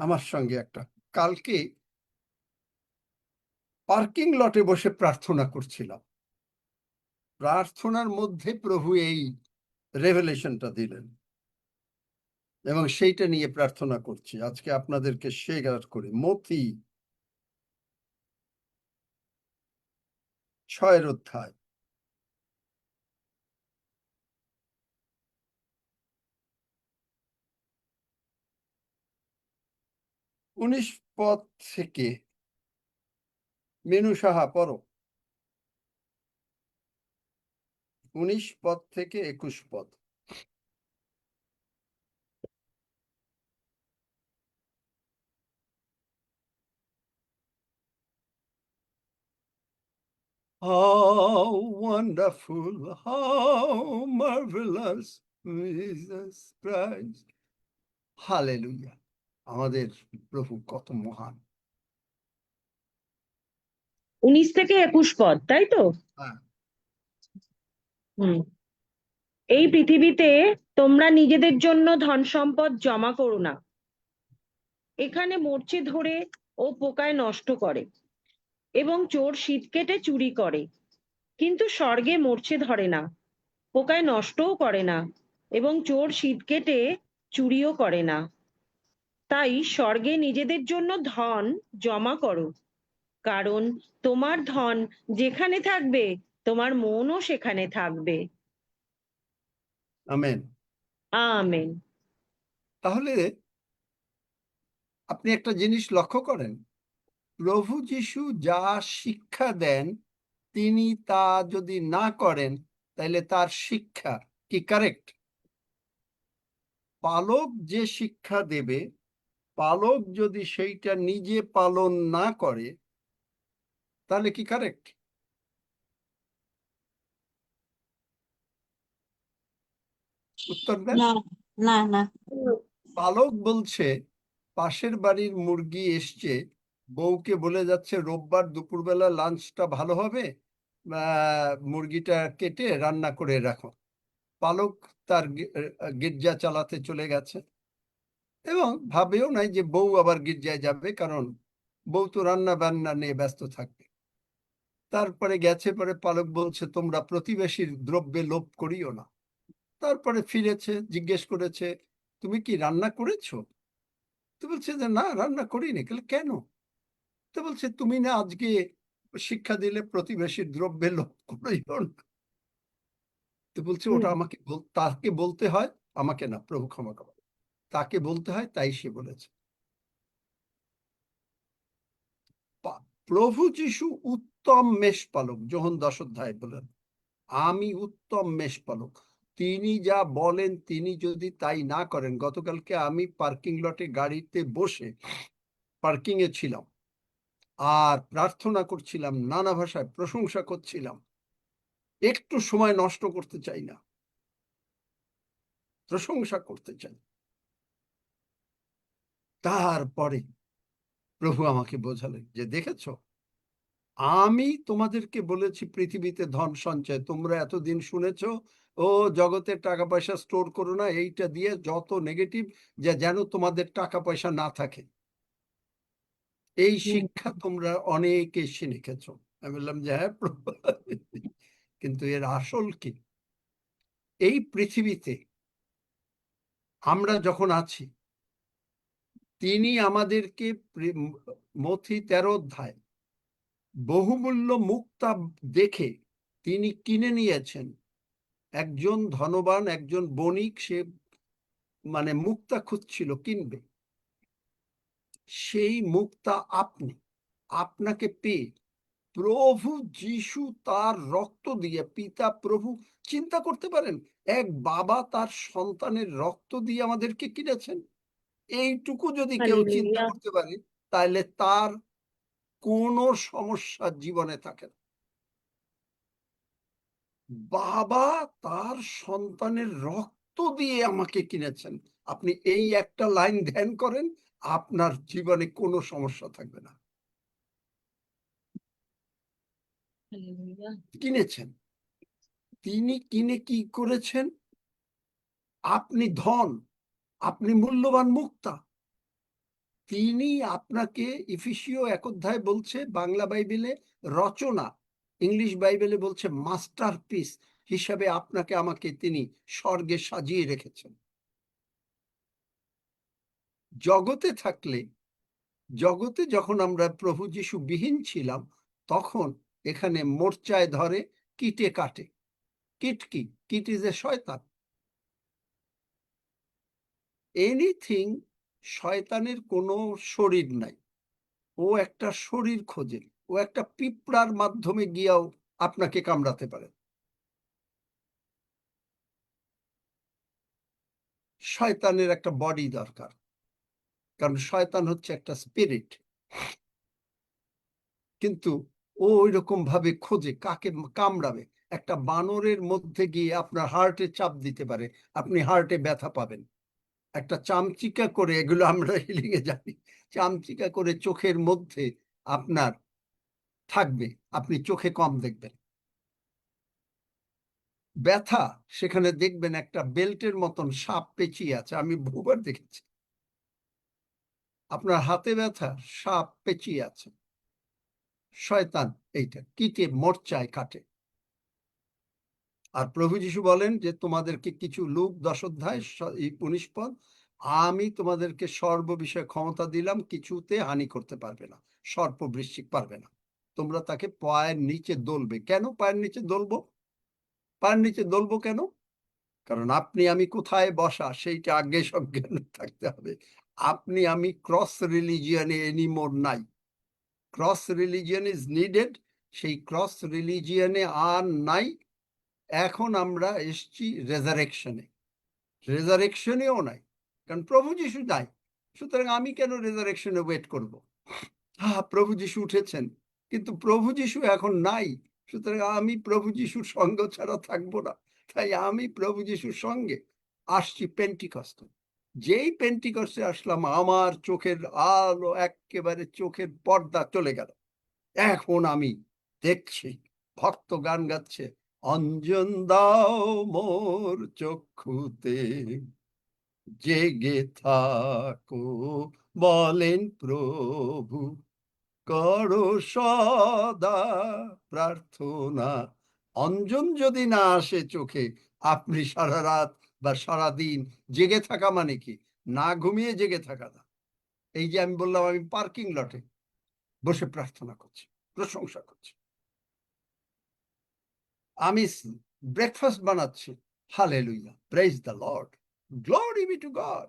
আমার সঙ্গে একটা, কালকে পার্কিং লটে বসে প্রার্থনা করছিলাম। প্রার্থনার মধ্যে প্রভু এই রেভেলেশনটা দিলেন এবং সেইটা নিয়ে প্রার্থনা করছি আজকে আপনাদেরকে শেয়ার করে। মথি 6 অধ্যায়, উনিশ পদ থেকে। মিনু সাহা পড়ো। 19 পদ থেকে 21 পদ। How wonderful, how marvelous Jesus Christ. Hallelujah. আমাদের প্রভু কত মহান। 19 থেকে 21 পদ, তাই তো? হ্যাঁ। এই পৃথিবীতে তোমরা নিজেদের জন্য ধন সম্পদ জমা করো না, এখানে মরচে ধরে ও পোকায় নষ্ট করে এবং চোর শীত কেটে চুরি করে, কিন্তু স্বর্গে মরচে ধরে না, পোকায় নষ্টও করে না এবং চোর শীত কেটে চুরিও করে না। তাই স্বর্গে নিজেদের জন্য ধন জমা করো, কারণ তোমার ধন যেখানে থাকবে তোমার মনও সেখানে থাকবে। আমেন। আমেন। তাহলে আপনি একটা জিনিস লক্ষ্য করেন, প্রভু যীশু যা শিক্ষা দেন তিনি তা যদি না করেন তাহলে তার শিক্ষা কি কারেক্ট? পালক যে শিক্ষা দেবে, পালক যদি সেইটা নিজে পালন না করে তাহলে কি কারেক্ট? উত্তর দেন। না না না। পালক বলছে, পাশের বাড়ির মুরগি এসছে, বউকে বলে যাচ্ছে রোববার দুপুরবেলা লাঞ্চটা ভালো হবে, মুরগিটা কেটে রান্না করে রাখো। পালক তার গির্জা চালাতে চলে গেছে এবং ভাবেও নাই যে বউ আবার গির্জায় যাবে, কারণ বউ তো রান্না বান্না নিয়ে ব্যস্ত থাকবে। তারপরে গেছে, পরে পালক বলছে তোমরা প্রতিবেশীর দ্রব্যে লোভ করিও না। তারপরে ফিরেছে, জিজ্ঞেস করেছে তুমি কি রান্না করেছো? তো বলছে যে না, রান্না করিনি। কেন? তো বলছে তুমি না আজকে শিক্ষা দিলে প্রতিবেশীর দ্রব্যে লোভ করিও না। তো বলছে ওটা আমাকে তাকে বলতে হয়, আমাকে না, প্রভু ক্ষমা করো, তাকে বলতে হয়, তাই সে বলেছে। প্রভু যিশু উত্তম মেষপালক, যোহন 10 অধ্যায় বলেন আমি উত্তম মেষপালক। তিনি যা বলেন তিনি যদি তাই না করেন, গতকালকে আমি পার্কিং লটে গাড়িতে বসে পার্কিং এ ছিলাম আর প্রার্থনা করছিলাম, নানা ভাষায় প্রশংসা করছিলাম, একটু সময় নষ্ট করতে চাই না, প্রশংসা করতে চাই। তারপরে প্রভু আমাকে বোঝালেন যে দেখেছো, আমি তোমাদেরকে বলেছি পৃথিবীতে ধন সঞ্চয়, তোমরা এতদিন শুনেছো ও জগতে টাকা পয়সা স্টোর করো না, এইটা দিয়ে যত নেগেটিভ, যে যেন তোমাদের টাকা পয়সা না থাকে। এই শিক্ষা তোমরা অনেকে শিখেছো। আমি বললাম যে হ্যাঁ প্রভু, কিন্তু এর আসল কি? এই পৃথিবীতে আমরা যখন আছি, তিনি আমাদেরকে মথি 13 অধ্যায় বহুমূল্য মুক্তা দেখে তিনি কিনে নিয়েছেন। একজন ধনবান, একজন বণিক, সে মানে মুক্তা খুঁজছিল, কিনবে। সেই মুক্তা আপনাকে পেয়ে প্রভু যিশু তার রক্ত দিয়ে, পিতা প্রভু, চিন্তা করতে পারেন এক বাবা তার সন্তানের রক্ত দিয়ে আমাদেরকে কিনেছেন। এইটুকু যদি কেউ চিন্তা করতে পারে, তাহলে তার কোনো সমস্যা জীবনে থাকে না। বাবা তার সন্তানের রক্ত দিয়ে আমাকে কিনেছেন। আপনি এই একটা লাইন ধ্যান করেন, আপনার জীবনে কোনো সমস্যা থাকবে না। কিনেছেন, তিনি কিনে কি করেছেন? আপনি ধন, আপনি মূল্যবান মুক্তা। তিনি আপনাকে, ইফিসীয় 1 অধ্যায় বলছে, বাংলা বাইবেলে রচনা, ইংলিশ বাইবেলে বলছে মাস্টারপিস হিসাবে আপনাকে আমাকে তিনি স্বর্গে সাজিয়ে রেখেছেন। জগতে থাকলে, জগতে যখন আমরা প্রভু যিশু বিহীন ছিলাম, তখন এখানে মোর্চায় ধরে কিটে কাটে। কিট কি? কিট ইজ এ শয়তান। এনিথিং, শয়তানের কোনো শরীর নাই, ও একটা শরীর খোঁজে, ও একটা পিঁপড়ার মাধ্যমে গিয়াও আপনাকে কামড়াতে পারে। শয়তানের একটা বডি দরকার, কারণ শয়তান হচ্ছে একটা স্পিরিট। কিন্তু ও ওই রকম ভাবে খোঁজে কাকে কামড়াবে। একটা বানরের মধ্যে গিয়ে আপনার হার্টে চাপ দিতে পারে, আপনি হার্টে ব্যথা পাবেন। একটা চামচিকা করে, এগুলো আমরা হিলিং এ জানি, চামচিকা করে চোখের মধ্যে আপনার থাকবে, আপনি চোখে কম দেখবেন। ব্যথা, সেখানে দেখবেন একটা বেল্টের মতন সাপ পেঁচিয়ে আছে, আমি বহুবার দেখেছি। আপনার হাতে ব্যথা, সাপ পেঁচিয়ে আছে। শয়তান এইটা কিটে, মোর্চায় কাটে। আর প্রভু যিশু বলেন যে তোমাদেরকে কিছু, লুক 10 অধ্যায় 19 পদ, আমি তোমাদেরকে সর্ব বিষয়ে ক্ষমতা দিলাম, কিছুতে হানি করতে পারবে না, সর্প বৃশ্চিক পারবে না। তোমরা তাকে পায়ের নিচে দলবে। কেন পায়ের নিচে দলবো? পায়ের নিচে দলবো কেন? কারণ আপনি আমি কোথায় বসা, সেইটা আগে সজ্ঞান থাকতে হবে। আপনি আমি ক্রস রিলিজিয়নে এনিমোর নাই। ক্রস রিলিজিয়ন ইজ নিডেড, সেই ক্রস রিলিজিয়নে আর নাই। এখন আমরা এসছি রেজারেকশনে, রেজারেকশনেও নাই, কারণ প্রভু যিশু নাই। সুতরাং আমি কেন রেজারেকশনে ওয়েট করব? প্রভু যিশু উঠেছেন, কিন্তু প্রভু যিশু এখন নাই। সুতরাং আমি প্রভু যিশুর সঙ্গ ছাড়া থাকবো না। তাই আমি প্রভু যিশুর সঙ্গে আসছি পেন্টিকস্ট, যেই পেন্টিকস্টে আসলাম আমার চোখের আলো একেবারে চোখের পর্দা চলে গেল। এখন আমি দেখছি ভক্ত গান গাচ্ছে, অঞ্জন দাও মোর চক্ষুতে, জেগে থাকো বলেন প্রভু, করো সদা প্রার্থনা। অঞ্জন যদি না আসে চোখে, আপনি সারা রাত বা সারা দিন জেগে থাকা মানে কি? না ঘুমিয়ে জেগে থাকা না। এই যে আমি বললাম আমি পার্কিং লটে বসে প্রার্থনা করছি, প্রশংসা করছি। আমি ব্রেকফাস্ট বানাচ্ছি, hallelujah, praise the Lord, glory be to God,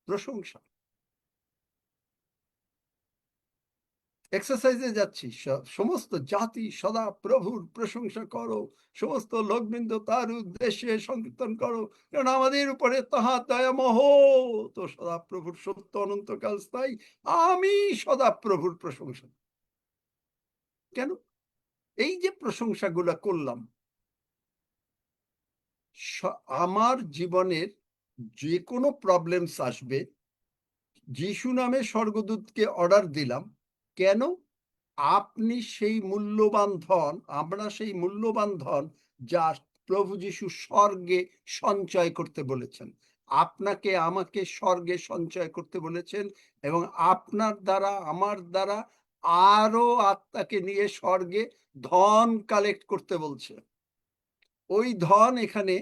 প্রশংসা। এক্সারসাইজে যাচ্ছি, সমস্ত জাতি সদা প্রভুর প্রশংসা করো, সমস্ত লোকবৃন্দ তার উদ্দেশ্যে সংকীর্তন করো, কারণ আমাদের উপরে তাহার দয়া মহৎ, সদা প্রভুর সত্য অনন্তকাল স্থায়ী। আমি সদা প্রভুর প্রশংসা। কেন? এই যে প্রশংসাগুলো করলাম, আমার জীবনের যে কোনো প্রবলেমস আসবে, যিশু নামে স্বর্গদূতকে অর্ডার দিলাম, কেন? আপনি সেই মূল্যবান ধন, আমরা সেই মূল্যবান ধন যা প্রভু যিশু স্বর্গে সঞ্চয় করতে বলেছেন, আপনাকে আমাকে স্বর্গে সঞ্চয় করতে বলেছেন, এবং আপনার দ্বারা আমার দ্বারা আরো আত্মাকে নিয়ে স্বর্গে ধন কালেক্ট করতে বলছে। ওই ধন এখানে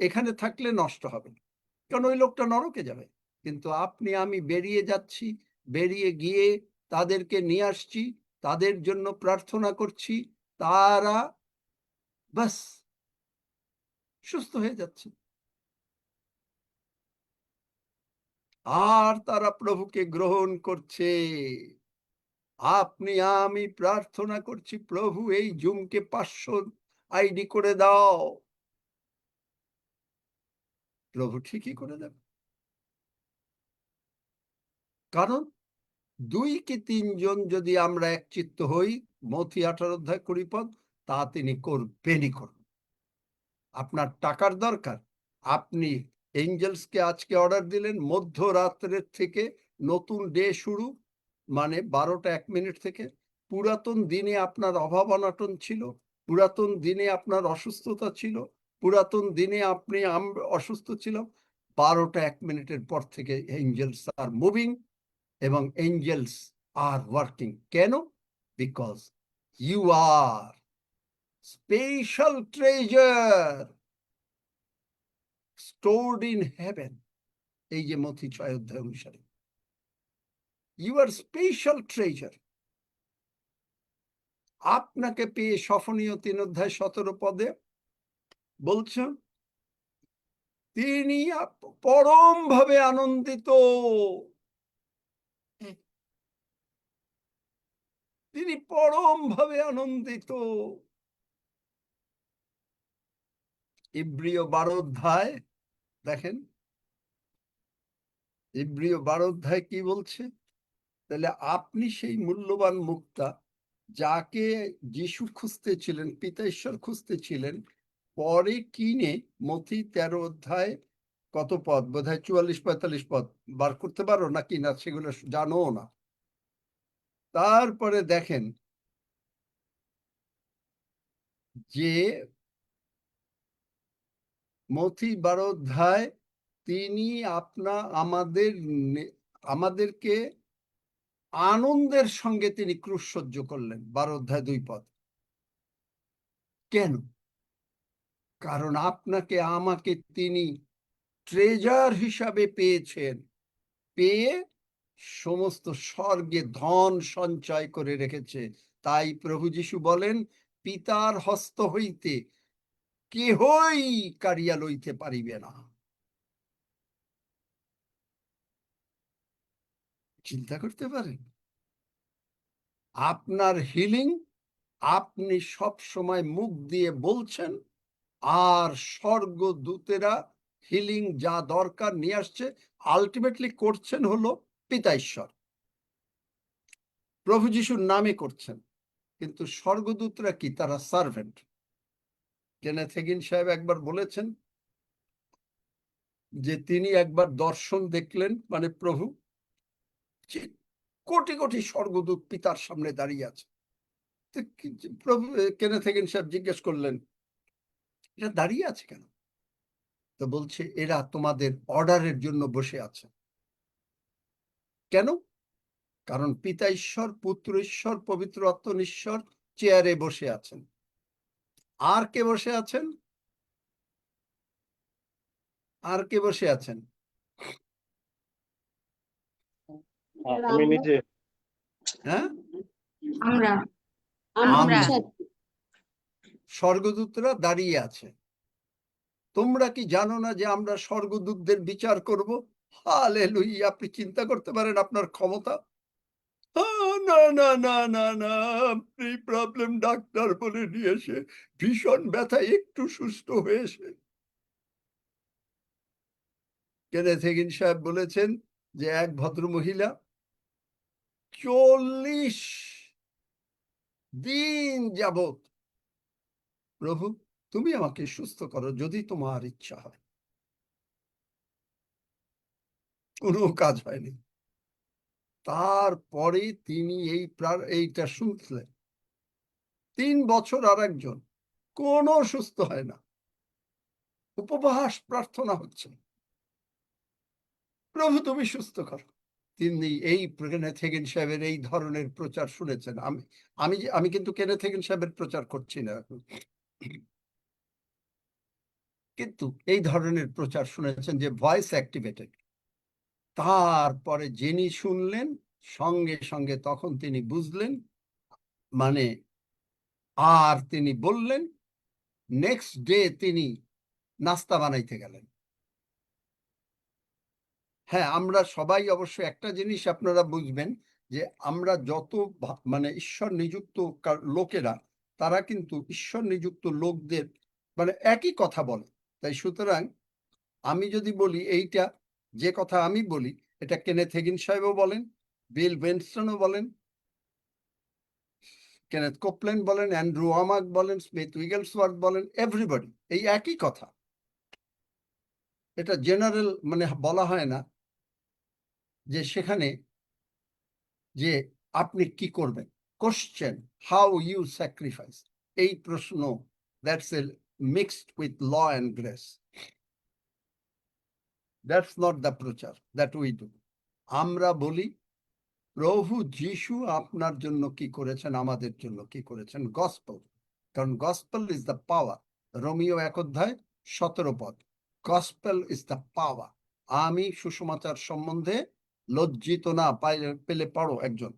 এখানে থাকলে নষ্ট হবে, কারণ ওই লোকটা নরকে যাবে। কিন্তু আপনি আমি বেরিয়ে যাচ্ছি, বেরিয়ে গিয়ে তাদেরকে নিয়ে আসছি, তাদের জন্য প্রার্থনা করছি, তারা বাস সুস্থ হয়ে যাচ্ছে, আর তারা প্রভুকে গ্রহণ করছে। আপনি আমি প্রার্থনা করছি, প্রভু এই জুমকে 500 আইডি করে দাও, প্রভু ঠিকই করে দেবে। কারণ 2 কি 3 জন যদি আমরা একচিত্ত হই, মথি 18 অধ্যায় 20 পদ, তা তিনি করবেনই করবেন। আপনার টাকার দরকার, আপনি এঞ্জেলসকে আজকে অর্ডার দিলেন, মধ্যরাত্রের থেকে নতুন ডে শুরু, মানে 12টা 1 মিনিট থেকে। পুরাতন দিনে আপনার অভাব অনটন ছিল, পুরাতন দিনে আপনার অসুস্থতা ছিল, পুরাতন দিনে আপনি অসুস্থ ছিলাম, 12টা 1 মিনিটের পর থেকে এঞ্জেলস আর মুভিং এবং এঞ্জেলস আর ওয়ার্কিং। কেন? Because you are special treasure stored in heaven। এই যে মথি 6 অধ্যায় অনুসারে, ইউ আর স্পেশাল ট্রেজার। আপনাকে পেয়ে সফনীয় 3 অধ্যায় 17 পদে বলছেন, তিনি পরম ভাবে আনন্দিত, তিনি পরম ভাবে আনন্দিত। ইব্রিয় 12 অধ্যায় দেখেন, ইব্রিয় 12 অধ্যায় কি বলছে? তাহলে আপনি সেই মূল্যবান মুক্তা, যাকে যিশু খুঁজতে ছিলেন, পিতা ঈশ্বর খুঁজতে ছিলেন, পরে কিনে মথি 13 অধ্যায় কত পদ, বোধহয় 44-45 পদ বার করতে পারো নাকি না সেগুলো জানো না। তারপরে দেখেন যে মথি 12 অধ্যায়, তিনি আমাদেরকে আনন্দের সঙ্গে তিনি ক্রুশ সহ্য করলেন, 12 অধ্যায় 2 পদ। কেন? কারণ আপনাকে আমাকে তিনি ট্রেজার হিসাবে পেয়েছেন, পেয়ে সমস্ত স্বর্গে ধন সঞ্চয় করে রেখেছে। তাই প্রভু যিশু বলেন, পিতার হস্ত হইতে কেহই কাড়িয়া লইতে পারিবে না। চিন্তা করতে পারেন? আপনার হিলিং আপনি সব সময় মুখ দিয়ে বলছেন, আর স্বর্গদূতেরা হিলিং যা দরকার নিয়ে আসছে, আলটিমেটলি করছেন হলো পিতা ঈশ্বর, প্রভু যিশুর নামে করছেন। কিন্তু স্বর্গদূতরা কি? তারা সার্ভেন্ট। কেনেথ হেগিন সাহেব একবার বলেছেন, যে তিনি একবার দর্শন দেখলেন, মানে প্রভু, যে কোটি কোটি স্বর্গদূত পিতার সামনে দাঁড়িয়ে আছে। প্রভু কেনেথ হেগিন সাহেব জিজ্ঞেস করলেন, এটা দাঁড়িয়ে আছে কেন? তো বলছে, এরা তোমাদের অর্ডারের জন্য বসে আছে। কেন? কারণ পিতা ঈশ্বর, পুত্র ঈশ্বর, পবিত্র আত্মা ঈশ্বর চেয়ারে বসে আছেন। আর কে বসে আছেন? আর কে বসে আছেন? আমি নিজে। হ্যাঁ, আমরা আমরা। স্বর্গদূতরা দাঁড়িয়ে আছে। তোমরা কি জানো না যে আমরা স্বর্গদূতদের বিচার করব? হালেলুয়া! আপনি চিন্তা করতে পারেন আপনার ক্ষমতা? না না না না না, আপনি প্রবলেম ডাক্তার বলে নিয়ে এসে ভীষণ ব্যথা একটু সুস্থ হয়েছে। কেনেথ হেগিন সাহেব বলেছেন যে এক ভদ্র মহিলা 40 দিন যাবত, প্রভু তুমি আমাকে সুস্থ করো যদি তোমার ইচ্ছা হয়। কোনো কাজ হয়নি। তারপরে তিনি এইটা শুনলেন। 3 বছর আর একজন, কোনো সুস্থ হয় না, উপবাস প্রার্থনা হচ্ছে, প্রভু তুমি সুস্থ করো। তিনি এই কেনেথ হেগিন সাহেবের এই ধরনের প্রচার শুনেছেন। আমি কিন্তু কেনেথ হেগিন সাহেবের প্রচার করছি না, কিন্তু এই ধরনের প্রচার শুনেছেন যে ভয়েস অ্যাক্টিভেটেড। তারপরে যিনি শুনলেন সঙ্গে সঙ্গে তখন তিনি বুঝলেন, মানে, আর তিনি বললেন, নেক্সট ডে তিনি নাস্তা বানাইতে গেলেন। হ্যাঁ, আমরা সবাই অবশ্য একটা জিনিস আপনারা বুঝবেন, যে আমরা যত মানে ঈশ্বর নিযুক্ত লোকেরা, তারা কিন্তু ঈশ্বর নিযুক্ত লোকদের মানে একই কথা বলে। তাই সুতরাং আমি যদি বলি এইটা, যে কথা আমি বলি, এটা কেনেথ হেগিন সাহেবও বলেন, বিল বেনস্টনও বলেন, কেনেথ কোপল্যান্ড বলেন, অ্যান্ড্রু ওয়ামাক বলেন, স্মিথ উইগেলসওয়ার্থ বলেন, এভরিবডি এই একই কথা। এটা জেনারেল মানে বলা হয় না যে সেখানে যে আপনি কি করবেন। কোশ্চেন হাউ ইউ স্যাক্রিফাইস, এই প্রশ্ন, that's a mixed with law and grace. That's not the প্রচার দ্যাট উই ডু। আমরা বলি, প্রভু যিশু আপনার জন্য কি করেছেন, আমাদের জন্য কি করেছেন, গসপেল। কারণ gospel is the power. Romeo 1:17 gospel is the power. আমি সুসমাচার সম্বন্ধে লজ্জিত না, পেলে পড়ো একজন।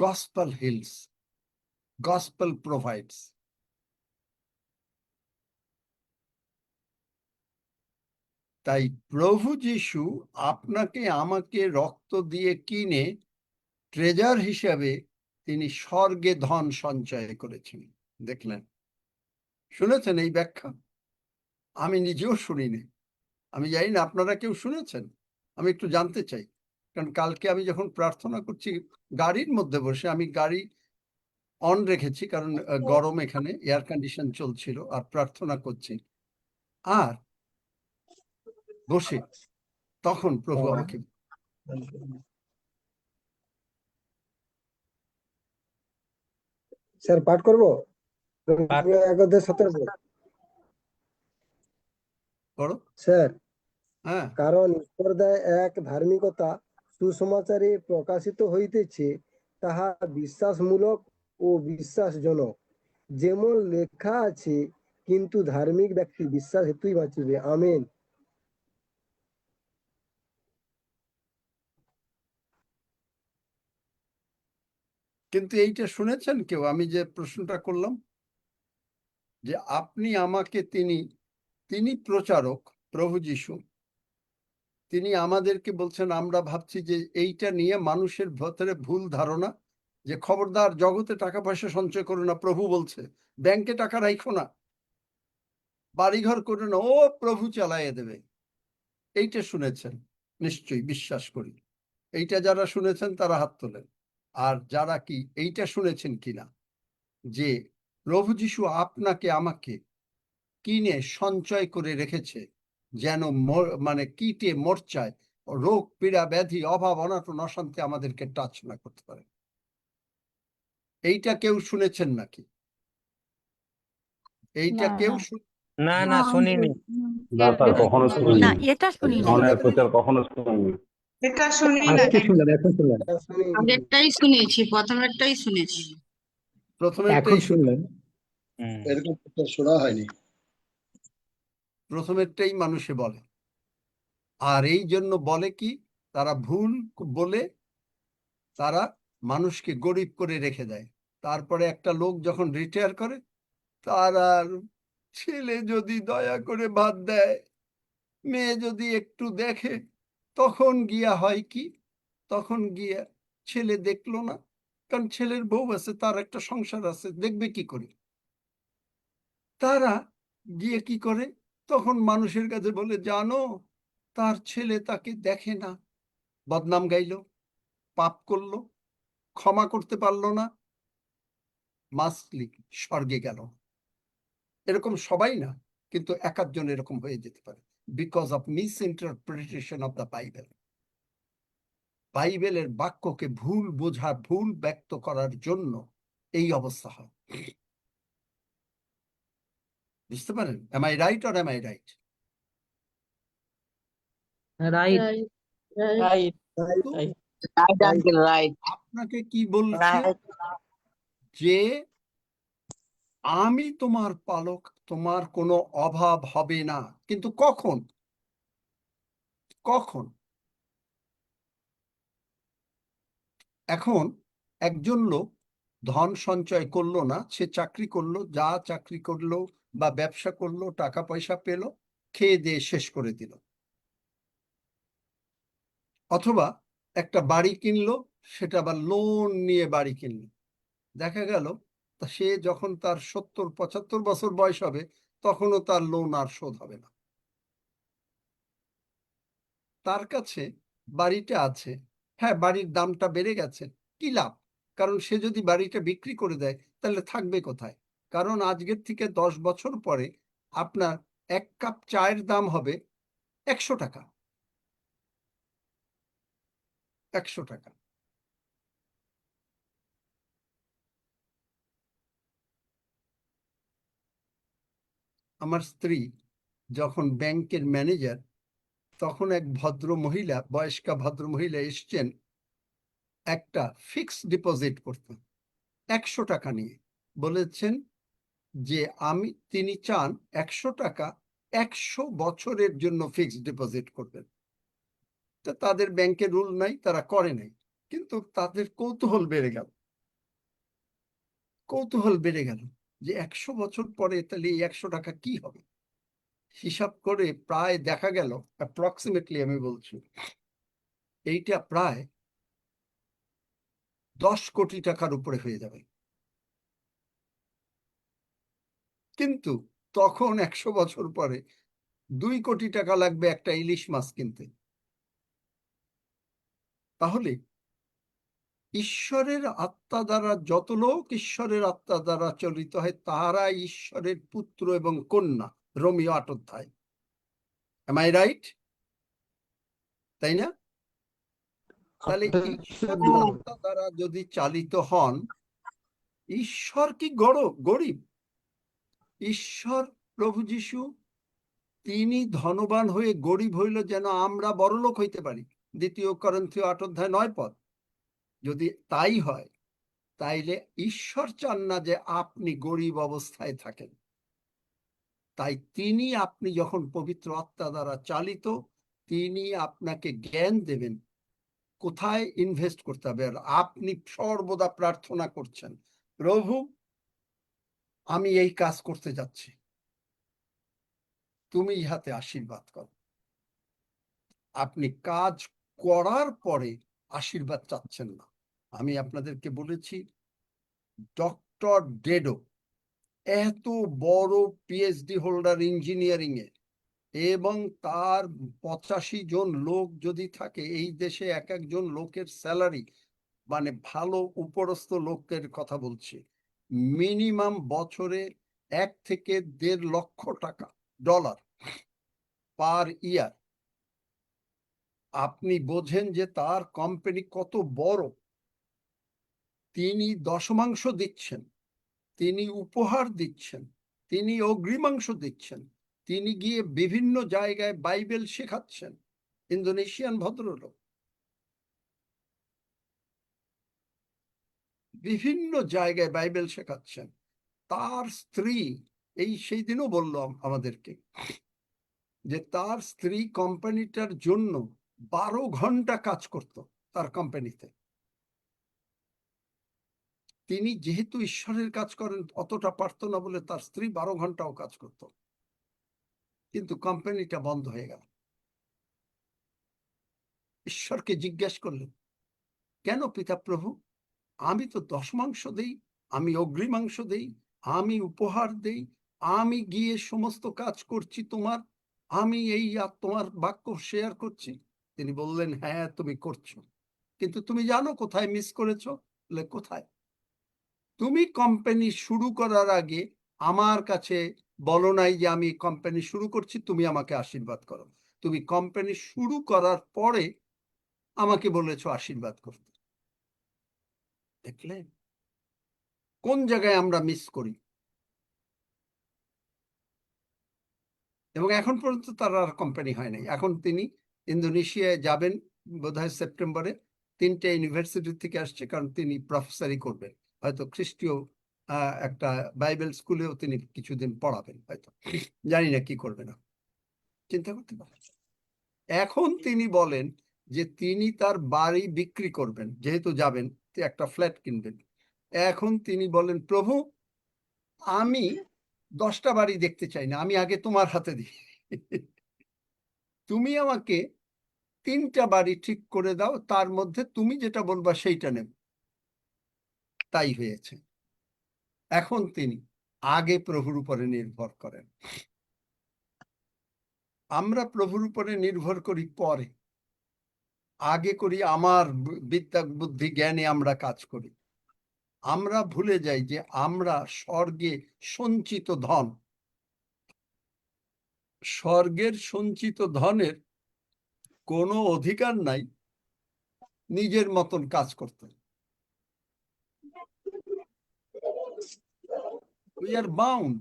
Gospel hills, gospel provides. তাই প্রভু যিশু আপনাকে আমাকে রক্ত দিয়ে কিনে ট্রেজার হিসাবে তিনি স্বর্গে ধন সঞ্চয় করেছেন। দেখলেন, শুনেছেন এই ব্যাখ্যা? আমি নিজেও শুনিনি। আমি জানি না আপনারা কেউ শুনেছেন? আমি একটু জানতে চাই। কারণ কালকে আমি যখন প্রার্থনা করছি গাড়ির মধ্যে বসে, আমি গাড়ি অন রেখেছি কারণ গরম, এখানে এয়ার কন্ডিশন চলছিল, আর প্রার্থনা করছি, আর বসে তখন প্রভু আমাকে, স্যার পাঠ করবো 1:17 করো। স্যার। হ্যাঁ, কারণ ঈশ্বরদায় এক ধার্মিকতা সুসমাচারে প্রকাশিত হইতেছে, তাহা বিশ্বাসমূলক ও বিশ্বাসজনক, যেমন লেখা আছে, কিন্তু ধার্মিক ব্যক্তি বিশ্বাস হেতুই বাঁচিবে। আমেন। কিন্তু এইটা শুনেছেন কেউ? আমি যে প্রশ্নটা করলাম, যে আপনি আমাকে, তিনি প্রচারক প্রভু যিশু, তিনি আমাদেরকে বলছেন, আমরা ভাবছি যে এইটা নিয়ে মানুষের ভেতরে ভুল ধারণা, যে খবরদার জগতে টাকা পয়সা সঞ্চয় করো না, প্রভু বলছে ব্যাংকে টাকা রাখো না, বাড়িঘর করে না, ও প্রভু চালাইয়ে দেবে। এইটা শুনেছেন নিশ্চয়ই, বিশ্বাস করি। এইটা যারা শুনেছেন তারা হাত তোলেন। আর যারা কি এইটা শুনেছেন কিনা, যে প্রভু যিশু আপনাকে আমাকে কিনে সঞ্চয় করে রেখেছে যেন মানে কীটে মরচায় রোগ পীড়া ব্যাধি অভাব অনটন অশান্তি আমাদেরকে টাচ না করতে পারে। এইটা কেউ শুনেছেন নাকি? এইটা কেউ না না শুনিনি। না স্যার, কখনো শুনিনি। না এটা শুনি এই ধরনের প্রচার কখনো শুনিনি। এটা শুনি না, এটা শুনি। আগেরটাই শুনেছি, প্রথমেরটাই শুনেছি। প্রথমেরটাই শুনলেন, হুম। এরকম প্রচার শোনা হয়নি। প্রথমেরটাই মানুষে বলে। আর এই জন্য বলে কি, তারা ভুল বলে তারা মানুষকে গরিব করে রেখে দেয়। তারপরে একটা লোক যখন রিটায়ার করে, তার আর ছেলে যদি দয়া করে ভাত দেয়, মেয়ে যদি একটু দেখে, তখন গিয়া হয় কি, তখন গিয়া ছেলে দেখলো না, কারণ ছেলের বউ আছে, তার একটা সংসার আছে, দেখবে কি করে। তারা গিয়ে কি করে, তখন মানুষের কাছে বলে, জানো তার ছেলে তাকে দেখে না, বদনাম গাইলো, পাপ করলো, ক্ষমা করতে পারলো না, মাসলি স্বর্গে গেল। এরকম সবাই না, কিন্তু এক একজন এরকম হয়ে যেতে পারে, because of miss interpretation of the Bible. বাইবেলের বাক্যকে ভুল বোঝা, ভুল ব্যক্ত করার জন্য এই অবস্থা হয়। বুঝতে পারেন? am I right or am I right? আপনাকে কি বলছে যে আমি তোমার পালক, তোমার কোনো অভাব হবে না। কিন্তু কখন? কখন? এখন একজন লোক ধন সঞ্চয় করলো না, সে চাকরি করলো, যা চাকরি করলো বা ব্যবসা করলো, টাকা পয়সা পেলো, খেয়ে দিয়ে শেষ করে দিল। অথবা একটা বাড়ি কিনলো, সেটা আবার লোন নিয়ে বাড়ি কিনলো। দেখা গেল সে যখন তার 70-75 বছর বয়স হবে, তখনও তার লোন আর শোধ হবে না। তার কাছে বাড়িটা আছে, হ্যাঁ বাড়ির দামটা বেড়ে গেছে, কি লাভ? কারণ সে যদি বাড়িটা বিক্রি করে দেয়, তাহলে থাকবে কোথায়? কারণ আজকের থেকে 10 বছর পরে আপনার 1 কাপ চায়ের দাম হবে 100 টাকা। 100 টাকা। আমার স্ত্রী যখন ব্যাংকের ম্যানেজার, তখন এক ভদ্র মহিলা, বয়স্কা ভদ্র মহিলা এসছেন একটা ফিক্সড ডিপোজিট করতে 100 টাকা নিয়ে। বলেছেন যে তিনি চান 100 টাকা 100 বছরের জন্য ফিক্সড ডিপোজিট করবেন। তা তাদের ব্যাংকের রুল নাই, তারা করে নাই, কিন্তু তাদের কৌতূহল বেড়ে গেল। কৌতূহল বেড়ে গেল যে 100 বছর পরে তাহলে এই 100 টাকা কি হবে। হিসাব করে প্রায় দেখা গেল, অ্যাপ্রক্সিমেটলি আমি বলছি, এইটা প্রায় 10 কোটি টাকার উপরে হয়ে যাবে। কিন্তু তখন 100 বছর পরে 2 কোটি টাকা লাগবে একটা ইলিশ মাছ কিনতে। তাহলে ঈশ্বরের আত্মা দ্বারা যত লোক ঈশ্বরের আত্মা দ্বারা চলিত হয়, তাহারা ঈশ্বরের পুত্র এবং কন্যা, রোমিও 8 অধ্যায়। am I right? তাই না? তাহলে ঈশ্বরের আত্মা দ্বারা যদি চালিত হন, ঈশ্বর কি গরিব? ঈশ্বর প্রভু যিশু তিনি ধনবান হয়ে গরিব হইল যেন আমরা বড়লোক হইতে পারি। 2 করিন্থীয় 8 অধ্যায় 9 পদ। যদি তাই হয়, তাইলে ঈশ্বর চান না যে আপনি গরিব অবস্থায় থাকেন। তাই তিনি, আপনি যখন পবিত্র আত্মা দ্বারা চালিত, তিনি আপনাকে জ্ঞান দেবেন কোথায় ইনভেস্ট করতে হবে। আর আপনি সর্বদা প্রার্থনা করছেন, প্রভু আমি এই কাজ করতে যাচ্ছি, তুমি ইহাতে আশীর্বাদ করো। আপনি কাজ করার পরে আশীর্বাদ চাচ্ছেন না। আমি আপনাদেরকে বলেছি, ডক্টর ডেডো এত বড় পিএইচডি হোল্ডার ইঞ্জিনিয়ারিং এ, এবং তার 85 জন লোক যদি থাকে এই দেশে, এক একজন লোকের স্যালারি, মানে ভালো উপরস্থ লোকের কথা বলছি, মিনিমাম বছরে 1 থেকে 1.5 লক্ষ টাকা ডলার পার ইয়ার, আপনি বোঝেন যে তার কোম্পানি কত বড়। তিনি দশমাংশ দিচ্ছেন, তিনি উপহার দিচ্ছেন, তিনি অগ্রিমাংশ দিচ্ছেন, তিনি গিয়ে বিভিন্ন জায়গায় বাইবেল শেখাচ্ছেন। ইন্দোনেশিয়ান ভদ্রলোক বিভিন্ন জায়গায় বাইবেল শেখাচ্ছেন। তার স্ত্রী, এই সেই দিনও বললাম আমাদেরকে যে তার স্ত্রী কোম্পানিটার জন্য 12 ঘন্টা কাজ করত তার কোম্পানিতে। তিনি যেহেতু ঈশ্বরের কাজ করেন অতটা পারত না বলে তার স্ত্রী 12 ঘন্টাও কাজ করত, কিন্তু কোম্পানিটা বন্ধ হয়ে গেল। ঈশ্বরকে জিজ্ঞেস করলেন, কেন পিতা প্রভু? আমি তো দশমাংশ দেই, আমি অগ্রিমাংশ দেই, আমি উপহার দেই, আমি গিয়ে সমস্ত কাজ করছি তোমার, আমি এই তোমার বাক্য শেয়ার করছি। তিনি বললেন, হ্যাঁ তুমি করছো, কিন্তু তুমি জানো কোথায় মিস করেছো? বলে, কোথায়? তুমি কোম্পানি শুরু করার আগে আমার কাছে বলো নাই যে আমি কোম্পানি শুরু করছি, তুমি আমাকে আশীর্বাদ করো। তুমি কোম্পানি শুরু করার পরে আমাকে বলেছো আশীর্বাদ করতে। দেখলেন কোন জায়গায় আমরা মিস করি? এবং এখন পর্যন্ত তার আর কোম্পানি হয় নাই। এখন তিনি ইন্দোনেশিয়ায় যাবেন বোধহয় সেপ্টেম্বরে। 3টে ইউনিভার্সিটি থেকে আসছে, কারণ তিনি প্রফেসরি করবেন, হয়তো খ্রিস্টীয় একটা বাইবেল স্কুলেও তিনি কিছুদিন পড়াবেন, হয়তো জানি না কি করবে না, চিন্তা করতে পারেন। এখন তিনি বলেন যে তিনি তার বাড়ি বিক্রি করবেন, যেহেতু যাবেন একটা ফ্ল্যাট কিনবেন। এখন তিনি বলেন, প্রভু আমি 10টা বাড়ি দেখতে চাই না, আমি আগে তোমার হাতে দিই। তুমি আমাকে 3টা বাড়ি ঠিক করে দাও, তার মধ্যে তুমি যেটা বলবা সেইটা নেব। তাই হয়েছে। এখন তিনি আগে প্রভুর উপরে নির্ভর করেন। আমরা প্রভুর উপরে নির্ভর করি পরে, আগে করি আমার বিদ্যা বুদ্ধি জ্ঞানে আমরা কাজ করি। আমরা ভুলে যাই যে আমরা স্বর্গে সঞ্চিত ধন, স্বর্গের সঞ্চিত ধনের কোনো অধিকার নাই নিজের মতন কাজ করতে। We are bound.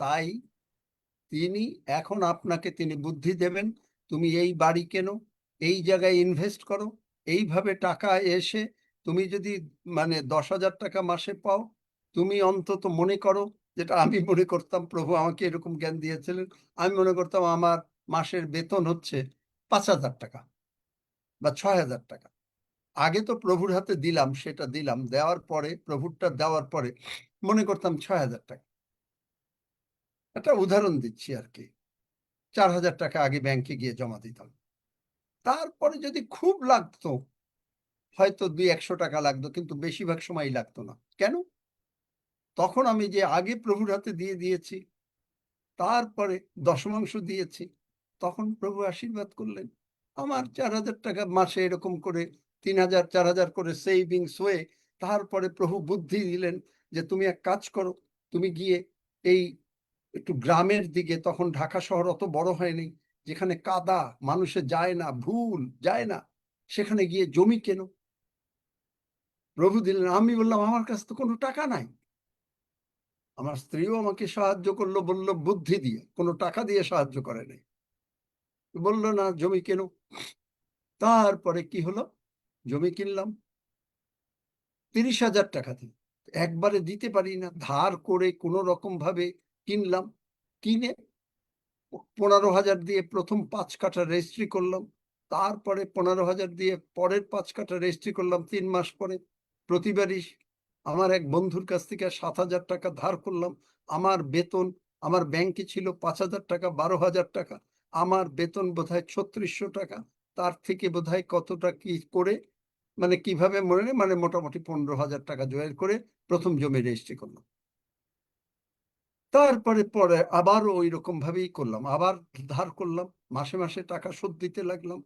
তাই তিনি এখন আপনাকে তিনি বুদ্ধি দেবেন, তুমি এই বাড়ি কেনো, এই জায়গায় ইনভেস্ট করো, এইভাবে টাকা এসে তুমি যদি 10,000 টাকা মাসে পাও, তুমি অন্তত মনে করো, যেটা আমি মনে করতাম, প্রভু আমাকে এরকম জ্ঞান দিয়েছিলেন, আমি মনে করতাম আমার মাসের বেতন হচ্ছে 5,000 টাকা বা 6,000 টাকা। আগে তো প্রভুর হাতে দিলাম, সেটা দিলাম, দেওয়ার পরে প্রভুরটা দেওয়ার পরে মনে করতাম 6,000 টাকা। একটা উদাহরণ দিচ্ছি আর কি। 4,000 টাকা আগে ব্যাংকে গিয়ে জমা দিতাম, তারপরে যদি খুব লাগতো হয়তো 200-100 টাকা লাগতো, কিন্তু বেশিরভাগ সময় লাগতো না। কেন? তখন আমি যে আগে প্রভুর হাতে দিয়ে দিয়েছি, তারপরে দশমাংশ দিয়েছি, তখন প্রভু আশীর্বাদ করলেন। আমার 4,000 টাকা মাসে এরকম করে 3,000 4,000 করে সেভিংস হয়ে, তারপরে প্রভু বুদ্ধি দিলেন যে তুমি এক কাজ করো, তুমি গিয়ে এই একটু গ্রামের দিকে, তখন ঢাকা শহর অত বড় হয়নি, যেখানে কাদা, মানুষে যায় না, ভুল যায় না, সেখানে গিয়ে জমি কেনো। প্রভু দিলেন। আমি বললাম আমার কাছে তো কোনো টাকা নাই। আমার স্ত্রীও আমাকে সাহায্য করলো, বললো বুদ্ধি দিয়ে, কোনো টাকা দিয়ে সাহায্য করে নাই। বললো না জমি কেনো। তারপরে কি হলো, জমি কিনলাম 30,000 টাকা দিয়ে। একবারে দিতে পারি না, ধার করে কোনো রকম ভাবে কিনলাম। কিনে 15,000 দিয়ে প্রথম 5 কাঠা রেজিস্ট্রি করলাম, তারপরে 15,000 দিয়ে পরের 5 কাঠা রেজিস্ট্রি করলাম। 3 মাস পরে প্রতিবারই আমার এক বন্ধুর কাছ থেকে 7,000 টাকা ধার করলাম। আমার বেতন, আমার ব্যাংকে ছিল 5,000 টাকা, 12,000 টাকা। আমার বেতন বোধহয় 3600 টাকা। তার থেকে বোধহয় কতটা কি করে, কিভাবে মোটামুটি 15,000 টাকা জোগাড় করে প্রথম জমি রেজিস্ট্রি করলাম। তারপরে পরে আবার ওই রকম ভাবেই করলাম, আবার ধার করলাম, মাসে মাসে টাকা শোধ দিতে লাগলাম,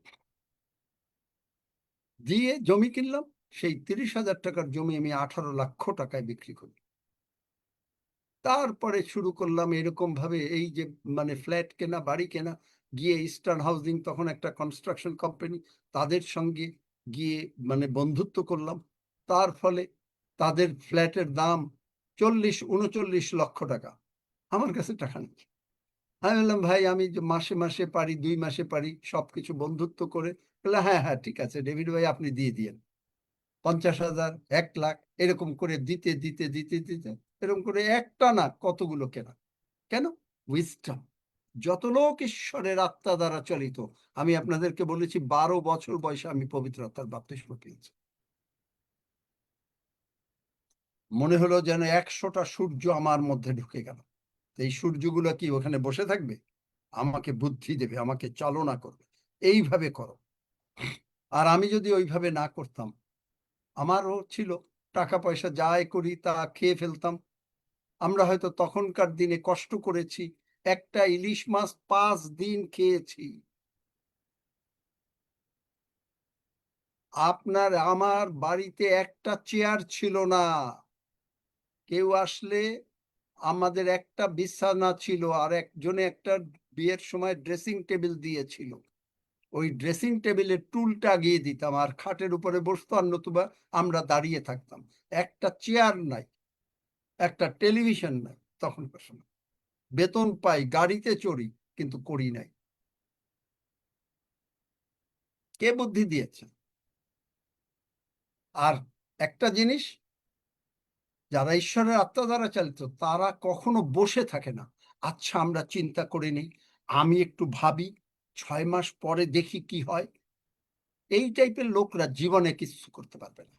দিয়ে জমি কিনলাম। সেই 30,000 টাকার জমি আমি 18 লক্ষ টাকায় বিক্রি করি। তারপরে শুরু করলাম এরকম ভাবে, এই যে মানে ফ্ল্যাট কেনা, বাড়ি কেনা, গিয়ে ইস্টার্ন হাউজিং তখন একটা কনস্ট্রাকশন কোম্পানি, তাদের সঙ্গে গিয়ে মানে বন্ধুত্ব করলাম। তার ফলে তাদের ফ্ল্যাটের দাম 40-39 লক্ষ টাকা। আমার কাছে টাকা নেই। আমি বললাম, ভাই আমি যে মাসে মাসে পারি, 2 মাসে পারি, সবকিছু বন্ধুত্ব করে। বললাম, হ্যাঁ হ্যাঁ ঠিক আছে ডেভিড ভাই, আপনি দিয়ে দিয়েন 50,000, 1 লাখ এরকম করে দিতে দিতে দিতে দিতে এরকম করে একটা না কতগুলো কেনা। কেন? উইজডম। যত লোক ঈশ্বরের আত্মা দ্বারা চালিত। আমি আপনাদেরকে বলেছি 12 বছর বয়সে আমি পবিত্র আত্মার বাপ্তিস্ম পেয়েছি। মনে হলো যেন 100টা সূর্য আমার মধ্যে ঢুকে গেল। এই সূর্যগুলো কি ওখানে বসে থাকবে? আমাকে বুদ্ধি দেবে, আমাকে চালনা করবে, এইভাবে করো। আর আমি যদি ওইভাবে না করতাম, আমারও ছিল টাকা পয়সা যাই করি তা খেয়ে ফেলতাম। আমরা হয়তো তখনকার দিনে কষ্ট করেছি, একটা ইলিশ মাছ 5 দিন খেয়েছি। আপনার আমার বাড়িতে একটা চেয়ার ছিল না। কেউ আসলে আমাদের একটা বিছানা ছিল, আর একজনে একটা বিয়ের সময় ড্রেসিং টেবিল দিয়েছিল। ওই ড্রেসিং টেবিলের টুলটা গিয়ে দিতাম, আর খাটের উপরে বসতো, আর নতুবা আমরা দাঁড়িয়ে থাকতাম। একটা চেয়ার নাই, একটা টেলিভিশন নাই তখনকার সময়। বেতন পাই, গাড়িতে চড়ি, কিন্তু করি নাই। কে বুদ্ধি দিয়েছে? আর একটা জিনিস, যারা ঈশ্বরের আত্মা দ্বারা চালিত তারা কখনো বসে থাকে না। আচ্ছা আমরা চিন্তা করে নিই, আমি একটু ভাবি, 6 মাস পরে দেখি কি হয়। এই টাইপের লোকরা জীবনে কিছু করতে পারবে না।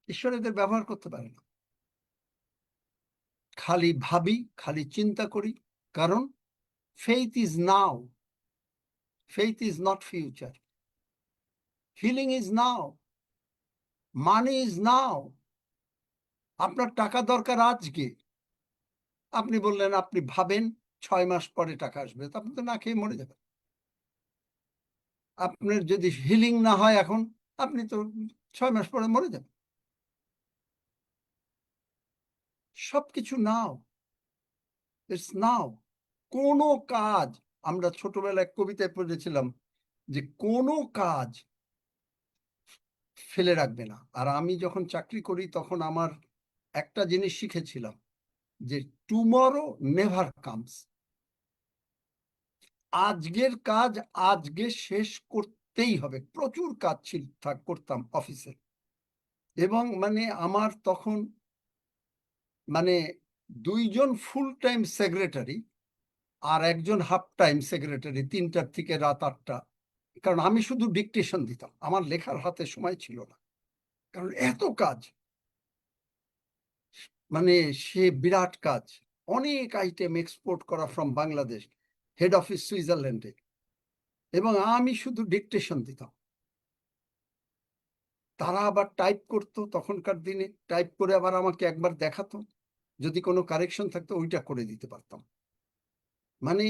ঈশ্বর এদের ব্যবহার করতে পারে না। খালি ভাবি, খালি চিন্তা করি। কারণ faith is now, faith is not future, healing is now, money is now. আপনার টাকা দরকার আজকে, আপনি বললেন আপনি ভাবেন 6 মাস পরে টাকা আসবে, আপনি তো না খেয়ে মরে যাবেন। আপনার যদি হিলিং না হয় এখন, আপনি তো 6 মাস পরে মরে যাবেন। সবকিছু নাও, ইটস নাও। কোনো কাজ, আমরা ছোটবেলায় কবিতায় পড়েছিলাম যে কোনো কাজ ফেলে রাখবে না। আর আমি যখন চাকরি করি তখন আমার একটা জিনিস শিখেছিলাম যে টুমরো নেভার কামস। আজকের কাজ আজকে শেষ করতেই হবে। প্রচুর কাজ ছিল, করতাম অফিসে, এবং মানে আমার তখন মানে 2 জন ফুল টাইম সেক্রেটারি আর 1 জন হাফ টাইম সেক্রেটারি, 3টার থেকে রাত 8টা। কারণ আমি শুধু ডিকটেশন দিতাম, আমার লেখার হাতে সময় ছিল না, কারণ এত কাজ। মানে সে বিরাট কাজ, অনেক আইটেম এক্সপোর্ট করা ফ্রম বাংলাদেশ, হেড অফিস সুইজারল্যান্ডে, এবং আমি শুধু ডিকটেশন দিতাম। তারা আবার টাইপ করতো, তখনকার দিনে টাইপ করে আবার আমাকে একবার দেখাতো, যদি কোনো কারেকশন থাকতো ওইটা করে দিতে পারতাম। মানে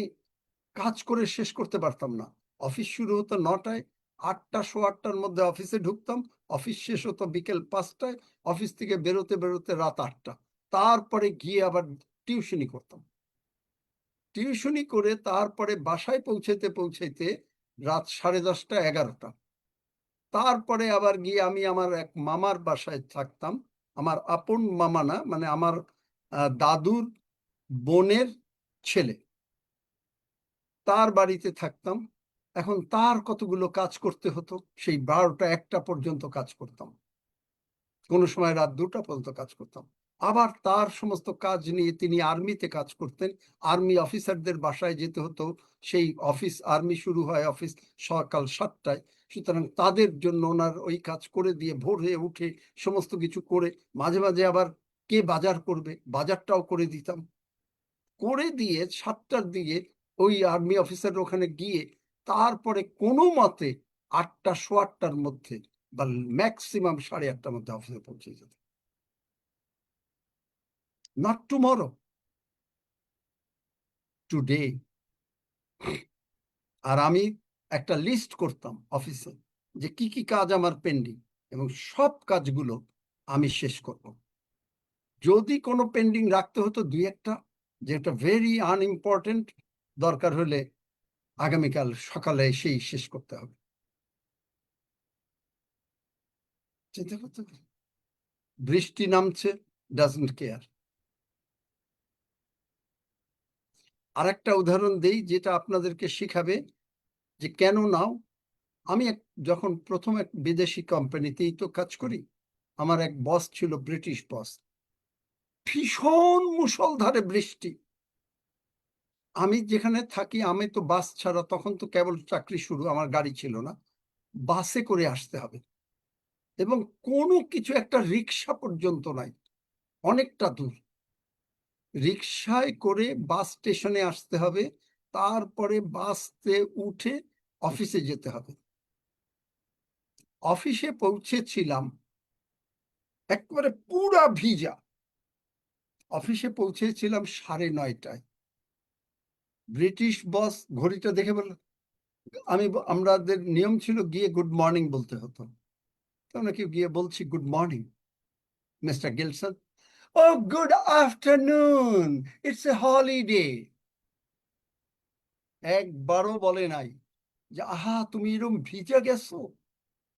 কাজ করে শেষ করতে পারতাম না। অফিস শুরু হতো 9টায়, 8টা, 8:15-র মধ্যে অফিসে ঢুকতাম, অফিস শেষ হতো বিকেল 5টায়, অফিস থেকে বেরোতে বেরোতে রাত 8টা। তারপরে গিয়ে আবার টিউশনি করতাম, টিউশনি করে তারপরে বাসায় পৌঁছাইতে পৌঁছাইতে রাত 10:30, 11টা। তারপরে আবার গিয়ে আমি আমার এক মামার বাসায় থাকতাম, আমার আপন মামা না, মানে আমার দাদুর বোনের ছেলে, তার বাড়িতে থাকতাম। এখন তার কতগুলো কাজ করতে হতো, সেই 12টা 1টা পর্যন্ত কাজ করতাম, কোনো সময় রাত 2টা পর্যন্ত কাজ করতাম। আবার তার সমস্ত কাজ নিয়ে তিনি আর্মিতে কাজ করতেন, আর্মি অফিসারদের বাসায় যেতে হতো। সেই অফিস, আর্মি শুরু হয় অফিস সকাল 7টায়, সুতরাং তাদের জন্য ওনার ওই কাজ করে দিয়ে ভোরে উঠে সমস্ত কিছু করে, মাঝে মাঝে আবার কে বাজার করবে, বাজারটাও করে দিতাম। করে দিয়ে 7টার দিকে ওই আর্মি অফিসার ওখানে গিয়ে তারপরে কোনো মতে 8টা, 8:15-র মধ্যে বা ম্যাক্সিমাম 8:30-র মধ্যে অফিসে পৌঁছে যেত। Not tomorrow, today. আর আমি একটা লিস্ট করতাম অফিসে যে কি কি কাজ আমার পেন্ডিং, এবং সব কাজগুলো আমি শেষ করব। যদি কোনো পেন্ডিং রাখতে হতো দুই একটা, যেটা ভেরি আনইম্পর্টেন্ট, দরকার হলে আগামীকাল সকালে এসেই শেষ করতে হবে। চিন্তা করতে হবে। বৃষ্টি নামছে, ডাজন্ট কেয়ার। আরেকটা উদাহরণ দেই যেটা আপনাদেরকে শিখাবে যে কেন নাও। আমি যখন প্রথম এক বিদেশি কোম্পানিতেই তো কাজ করি, আমার এক বস ছিল, ব্রিটিশ বস। ভীষণ মুষলধারে বৃষ্টি। আমি যেখানে থাকি, আমি তো বাস ছাড়া, তখন তো কেবল চাকরি শুরু, আমার গাড়ি ছিল না, বাসে করে আসতে হবে এবং কোনো কিছু, একটা রিক্সা পর্যন্ত নাই, অনেকটা দূর। রিক্সায় করে বাস স্টেশনে আসতে হবে, তারপরে বাসে উঠে অফিসে যেতে হবে। অফিসে পৌঁছেছিলাম একবারে পুরা ভিজা। অফিসে পৌঁছেছিলাম 9:30টায়। ব্রিটিশ বস ঘড়িটা দেখে বলল, আমাদের নিয়ম ছিল গিয়ে গুড মর্নিং বলতে হতো, তো নাকি গিয়ে বলছি good morning mister Gilson. Oh good afternoon, it's a holiday. একবারও বলে নাই যে আহা তুমি এরকম ভিজা গেছো,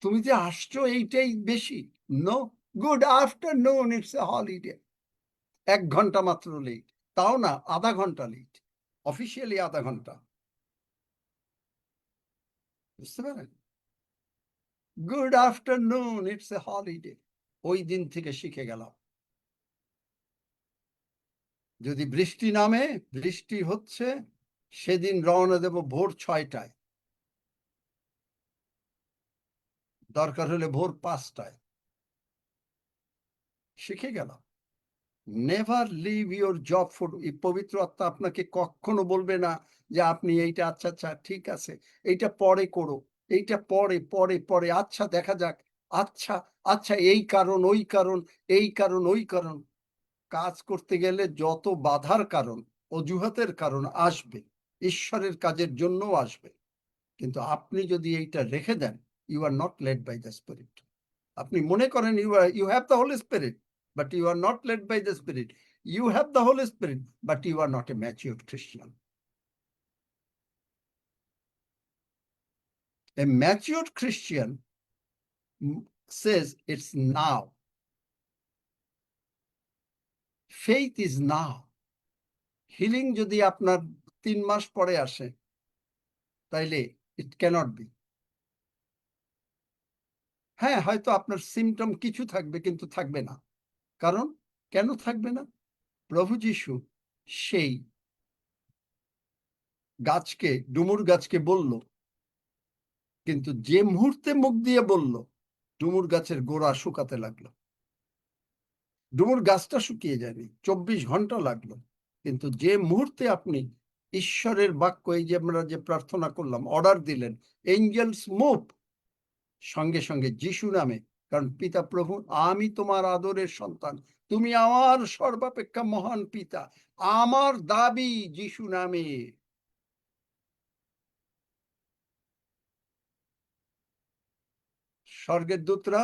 তুমি যে আসছো এইটাই বেশি। No, good afternoon, it's a holiday. 1 ঘন্টা মাত্র লেট, তাও না, আধা ঘন্টা লেট, অফিসিয়ালি আধা ঘন্টা। বুঝতে পারেন? Good afternoon, it's a holiday. ওই দিন থেকে শিখে গেলাম, যদি বৃষ্টি নামে, বৃষ্টি হচ্ছে, সেদিন রওনা দেব ভোর 6টায়, দরকার হলে ভোর 5টায়। শিখে গেলাম। Never leave your job for, পবিত্র আত্মা আপনাকে কখনো বলবে না যে আপনি এইটা, আচ্ছা আচ্ছা ঠিক আছে, এইটা পরে করো, এইটা পরে পরে পরে, আচ্ছা দেখা যাক, আচ্ছা আচ্ছা এই কারণ ওই কারণ, এই কারণ ওই কারণ। কাজ করতে গেলে যত বাধার কারণ, অজুহাতের কারণ আসবে, ঈশ্বরের কাজের জন্য আসবে, কিন্তু আপনি যদি এইটা রেখে দেন, you are not led by the spirit. আপনি মনে করেন you have the holy spirit, but you are not led by the Spirit. You have the Holy Spirit, but you are not a matured Christian. A matured Christian says it's now. Faith is now. Healing যদি আপনার 3 মাস পরে আসে, তাইলে it cannot be. হ্যাঁ, হয়তো আপনার symptom কিছু থাকবে, কিন্তু থাকবে না। কারণ কেন থাকবে না? প্রভু যীশু সেই গাছকে, ডুমুর গাছকে বলল, কিন্তু যে মুহূর্তে মুখ দিয়ে বলল, ডুমুর গাছের গোড়া শুকাতে লাগলো। ডুমুর গাছটা শুকিয়ে যায়নি, 24 ঘন্টা লাগলো, কিন্তু যে মুহূর্তে আপনি ঈশ্বরের বাক্য, এই যে আমরা যে প্রার্থনা করলাম, অর্ডার দিলেন, এঞ্জেলস মুভ, সঙ্গে সঙ্গে যিশু নামে, কারণ পিতা প্রভু, আমি তোমার আদরের সন্তান, তুমি আমার সর্বাপেক্ষা মহান পিতা, আমার দাবি যিশু নামে। স্বর্গের দূতরা,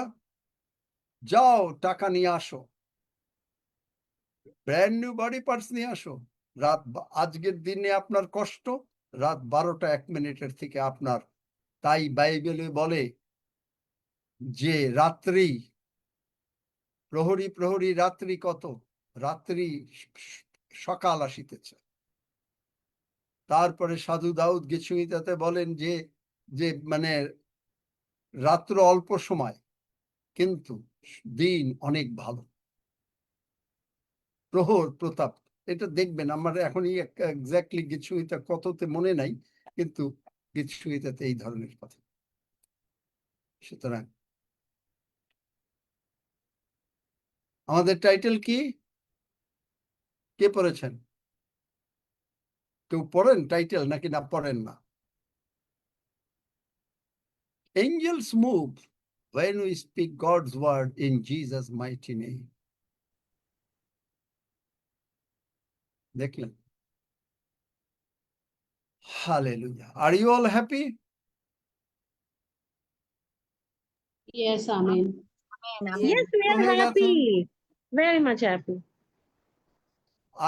যাও টাকা নিয়ে আসো, ব্র্যান্ড নিউ বডি পার্টস নিয়ে আসো। আজকের দিনে আপনার কষ্ট, রাত 12টা 1 মিনিটের থেকে আপনার, তাই বাইবেলে বলে যে রাত্রি, প্রহরী প্রহরী রাত্রি কত, রাত্রি সকাল আসিতেছে। তারপরে সাধু দাউদ গীতসংহিতাতে বলেন যে যে মানে রাত্র অল্প সময়, কিন্তু দিন অনেক ভালো। প্রহর প্রতাপ, এটা দেখবেন, আমার এখন এক্স্যাক্টলি গীতসংহিতা কততে মনে নাই, কিন্তু গীতসংহিতাতে এই ধরনের কথা। সুতরাং আমাদের টাইটেল কি? কে পড়েছেন? কেউ পড়েন টাইটেল নাকি না পড়েন না? Angels move when we speak God's word in Jesus' mighty name. দেখলেন? Hallelujah. Are you all happy? Yes, Amen. Yes, we are হয়ে গেছে। happy. Very much happy.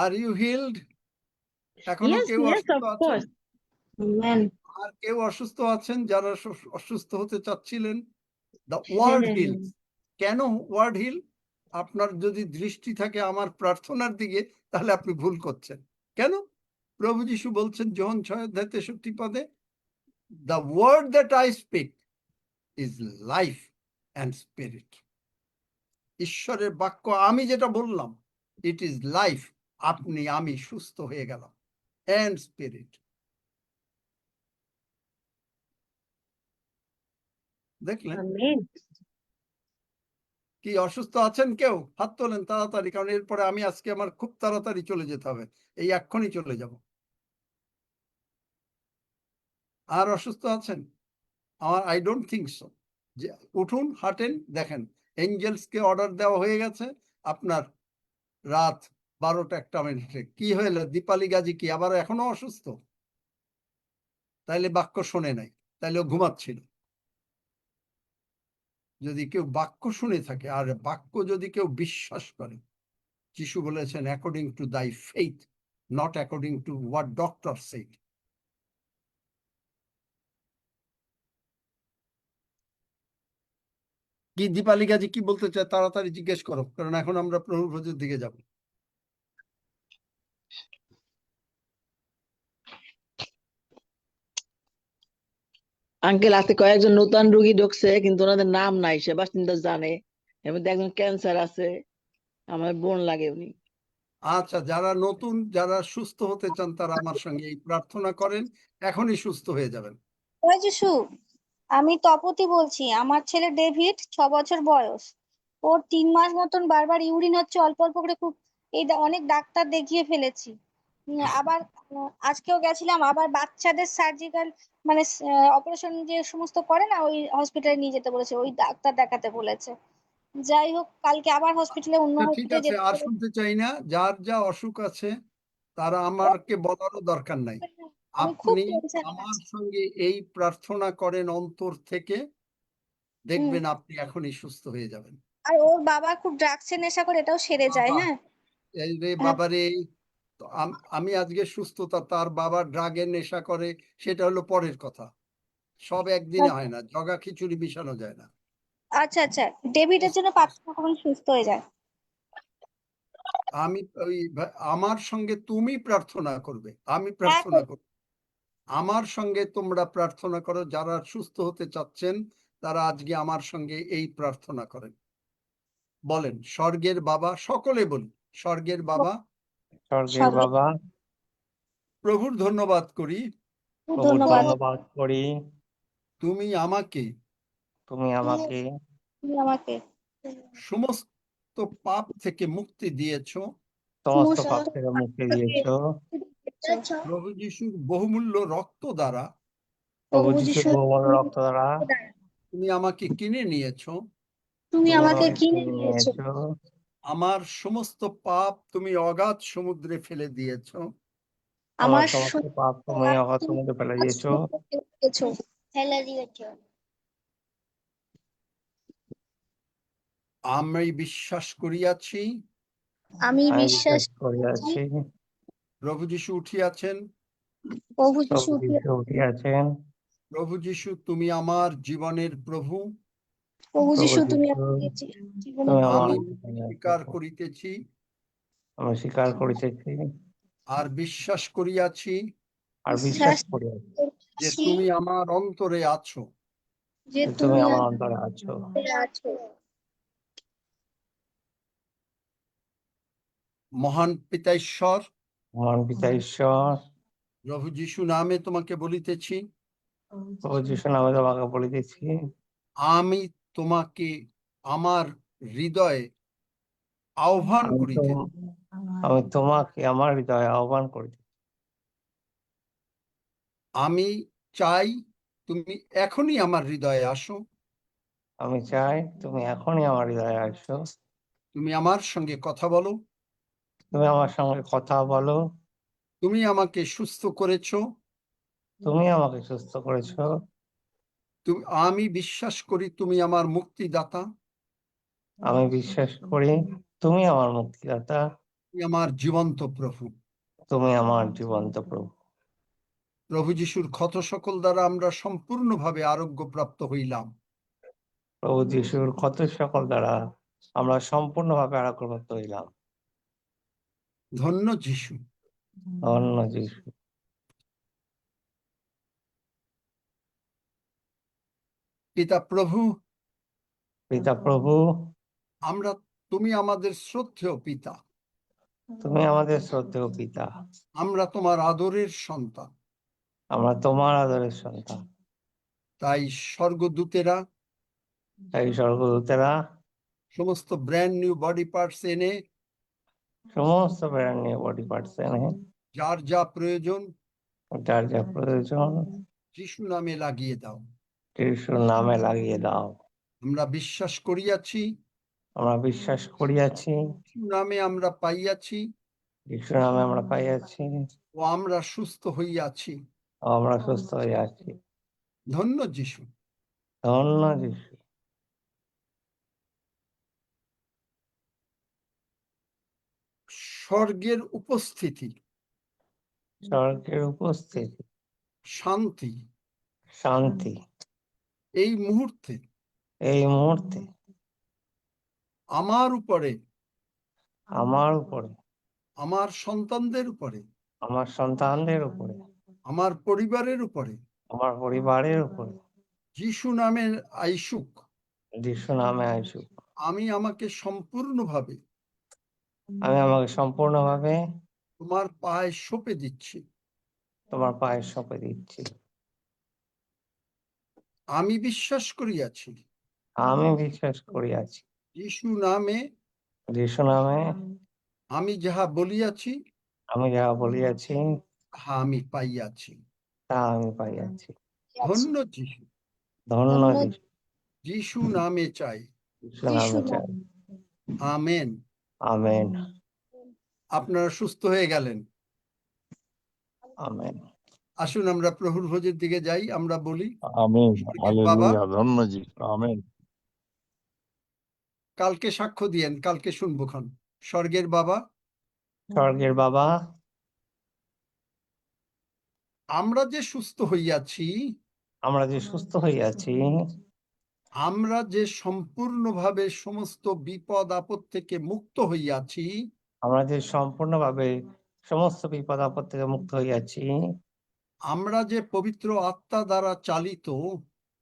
Are you healed? এখনো Yes, কেউ yes, অসুস্থ of আছেন? course. আর কেউ অসুস্থ আছেন যারা অসুস্থ হতে চাচ্ছিলেন? The word heal. কেন ওয়ার্ড হিল? আপনার যদি দৃষ্টি থাকে আমার প্রার্থনার দিকে, তাহলে আপনি ভুল করছেন। কেন? প্রভু যীশু বলছেন যোহন 6:63 the word that I speak is life and spirit. ঈশ্বরের বাক্য আমি যেটা বললাম, ইট ইজ লাইফ, আমি সুস্থ হয়ে গেলাম, অ্যান্ড স্পিরিট। দেখলেন? Amen. কি অসুস্থ আছেন কেউ? হাত তোলেন তাড়াতাড়ি, কারণ এরপরে আমি আজকে আমার খুব তাড়াতাড়ি চলে যেতে হবে, এই এক্ষুনি চলে যাব। আর অসুস্থ আছেন? I don't think so. যে উঠুন, হাঁটেন, দেখেন এঞ্জেলসকে অর্ডার দেওয়া হয়ে গেছে আপনার রাত 12টা-1 কি হইলো? দীপালি গাজী কি আবার এখনো অসুস্থ? তাইলে বাক্য শোনে নাই, তাইলে ও ঘুমাচ্ছিল। যদি কেউ বাক্য শুনে থাকে আর বাক্য যদি কেউ বিশ্বাস করে, যিশু বলেছেন according to thy faith, not according to what doctor said. কি দীপালি গাজী কি বলতে চায় তাড়াতাড়ি জিজ্ঞেস করো, কারণ এখন আমরা প্রভু ভোজের দিকে যাব। আঙ্কেল, আজকে কয়েকজন নতুন রোগী ঢুকছে, কিন্তু ওনাদের নাম নাই, সেবাস্টিনদাস জানে। এর মধ্যে একজন ক্যান্সার আছে, আমার বোন লাগে উনি। আচ্ছা, যারা নতুন, যারা সুস্থ হতে চান তারা আমার সঙ্গে এই প্রার্থনা করেন, এখনই সুস্থ হয়ে যাবেন। ওই যিশু, আমি তপতি বলছি। আমার ছেলে ডেভিড, 6 বছর বয়স। ওর 3 মাস মতন বারবার ইউরিন হচ্ছে অল্প অল্প করে, খুব অনেক ডাক্তার দেখিয়ে ফেলেছি। আবার আজকেও গেছিলাম, আবার বাচ্চাদের সার্জিক্যাল মানে অপারেশন যে সমস্ত করে না, ওই হসপিটালে নিয়ে যেতে বলেছে, ওই ডাক্তার দেখাতে বলেছে। যাই হোক, কালকে আবার হসপিটালে, অন্য ঠিক হসপিটালে আছে, যেতে আর বলেছে। শুনতে চাই না। যার যা অসুখ আছে তারা আমাকে বলারও দরকার নাই। আমি খুব আপনি টেনশনে আমার আছি। সঙ্গে এই প্রার্থনা করেন অন্তর থেকে, দেখবেন আপনি এখনই সুস্থ হয়ে যাবেন। আর ওর বাবা খুব ড্রাগসের নেশা করে, এটাও সেরে যায়। বাবা, হ্যাঁ, এই রে হ্যাঁ, বাবারে, তো আমি আজকে সুস্থতা, তার বাবা ড্রাগের নেশা করে, সেটা হলো পরের কথা। সব একদিনে হয় না, জগা খিচুড়ি মিশানো যায় না। আচ্ছা আচ্ছা, ডেভিডের জন্য প্রার্থনা করুন, সুস্থ হয়ে যায়। আমি আমার সঙ্গে তুমি প্রার্থনা করবে, আমি হ্যাঁ, প্রার্থনা করব। আমার সঙ্গে তোমরা প্রার্থনা করো, যারা সুস্থ হতে চাচ্ছেন তারা আজকে আমার সঙ্গে এই প্রার্থনা করেন। বলেন, স্বর্গের বাবা, সকলে বলি, স্বর্গের বাবা, স্বর্গের বাবা, প্রভুর ধন্যবাদ করি, প্রভুর ধন্যবাদ। ধন্যবাদ করি, তুমি আমাকে তুমি আমাকে তুমি আমাকে সমস্ত পাপ থেকে মুক্তি দিয়েছো, সমস্ত পাপ থেকে মুক্তি দিয়েছো। প্রভু যিশুর বহুমূল্য রক্ত দ্বারা প্রভু যিশুর বহুমূল্য রক্ত দ্বারা তুমি আমাকে কিনে নিয়েছো, তুমি আমাকে কিনে কিনে নিয়েছো। নিয়েছো। আমার সমস্ত পাপ তুমি অগাধ সমুদ্রে ফেলে দিয়েছো, আমার সমস্ত পাপ তুমি অগাধ সমুদ্রে ফেলে দিয়েছো। ফেলে দিয়েছো। আমি বিশ্বাস করিয়াছি আমি আমি বিশ্বাস বিশ্বাস করিয়াছি প্রভু যিশু উঠিয়াছেন, প্রভু প্রভু যিশু যিশু উঠিয়াছেন। প্রভু যিশু তুমি আমার জীবনের প্রভু, প্রভু যিশু তুমি যিশু, আমাকে জীবনে তুমি আমার আমি জীবনের স্বীকার প্রভু। করিতেছি আমি স্বীকার করিতেছি আর বিশ্বাস করিয়াছি আর বিশ্বাস করিয়াছি যে তুমি আমার অন্তরে আছো। যে যে তুমি আমার অন্তরে আছো। আছো। মহান পিতা ঈশ্বর, মহান পিতা ঈশ্বর, প্রভু যিশু নামে তোমাকে বলিতেছি, প্রভু যিশু নামে তোমাকে বলিতেছি, আমি তোমাকে আমার হৃদয়ে আহ্বান করিতে, আমি তোমাকে আমার হৃদয়ে আহ্বান করিতেছি। আমি চাই তুমি এখনই আমার হৃদয়ে আসো, আমি চাই তুমি এখনই আমার হৃদয়ে আসো। তুমি আমার সঙ্গে কথা বলো, তুমি আমার সঙ্গে কথা বলো। তুমি আমাকে সুস্থ করেছো, তুমি আমাকে সুস্থ করেছো। আমি বিশ্বাস করি তুমি আমার মুক্তিদাতা, আমি বিশ্বাস করি তুমি আমার মুক্তিদাতা। তুমি আমার জীবন্ত প্রভু। তুমি আমার জীবন্ত প্রভু। প্রভু যিশুর ক্ষত সকল দ্বারা আমরা সম্পূর্ণভাবে আরোগ্যপ্রাপ্ত হইলাম। প্রভু যিশুর ক্ষত সকল দ্বারা আমরা সম্পূর্ণভাবে আরোগ্যপ্রাপ্ত হইলাম। ধন্য যিশু। ধন্য যিশু। পিতা প্রভু, পিতা প্রভু, তুমি আমাদের শ্রদ্ধেয় পিতা। তুমি আমাদের শ্রদ্ধেয় পিতা। আমরা তোমার আদরের সন্তান। আমরা তোমার আদরের সন্তান। তাই স্বর্গদূতেরা, তাই স্বর্গদূতেরা সমস্ত ব্র্যান্ড নিউ বডি পার্টস এনে, সমস্ত ব্র্যান্ড নিউ বডি পার্টস এনে, যার যা প্রয়োজন যার যা প্রয়োজন যিশু নামে লাগিয়ে দাও। যিশুর নামে লাগিয়ে দাও। আমরা বিশ্বাস করিয়াছি, আমরা বিশ্বাস করিয়াছি, যিশু নামে আমরা পাইয়াছি যিশুর নামে আমরা পাইয়াছি, ও আমরা সুস্থ হইয়াছি। ও আমরা সুস্থ হইয়াছি। ধন্য যিশু। ধন্য যিশু। স্বর্গের উপস্থিতি, স্বর্গের উপস্থিতি, শান্তি শান্তি এই মুহূর্তে এই মুহূর্তে আমার উপরে, আমার উপরে, আমার সন্তানদের উপরে, আমার সন্তানদের উপরে, আমার পরিবারের উপরে আমার পরিবারের উপরে যিশু নামে আইসুক। যিশু নামে আসুক। আমি আমাকে সম্পূর্ণভাবে আমি আমাকে সম্পূর্ণভাবে তোমার পায়ে সঁপে দিচ্ছি। তোমার পায়ে সঁপে দিচ্ছি। আমি বিশ্বাস করিয়াছি, আমি বিশ্বাস করিয়াছি, যিশু নামে যিশু নামে আমি যাহা বলিয়াছি আমি যাহা বলিয়াছি তাহা আমি পাইয়াছি। তা আমি পাইয়াছি। ধন্য যিশু। ধন্য যিশু। যিশু নামে চাই। যিশু নামে চাই। আমেন। আমেন। আপনারা সুস্থ হয়ে গেলেন। আমেন। আসুন আমরা প্রভুর ভোজের দিকে যাই। আমরা বলি, আমেন। স্বর্গের বাবা, হালেলুয়া। ধন্য যিশু। আমেন। কালকে সাক্ষ্য দিয়েন, কালকে শুনবো খন। স্বর্গের বাবা, স্বর্গের বাবা, আমরা যে সুস্থ হইয়াছি, আমরা যে সুস্থ হইয়াছি, আমরা যে সম্পূর্ণভাবে সমস্ত বিপদ আপদ থেকে মুক্ত হইয়াছি, আমরা যে সম্পূর্ণভাবে সমস্ত বিপদ আপদ থেকে মুক্ত হইয়াছি, আমরা যে পবিত্র আত্মা দ্বারা চালিত,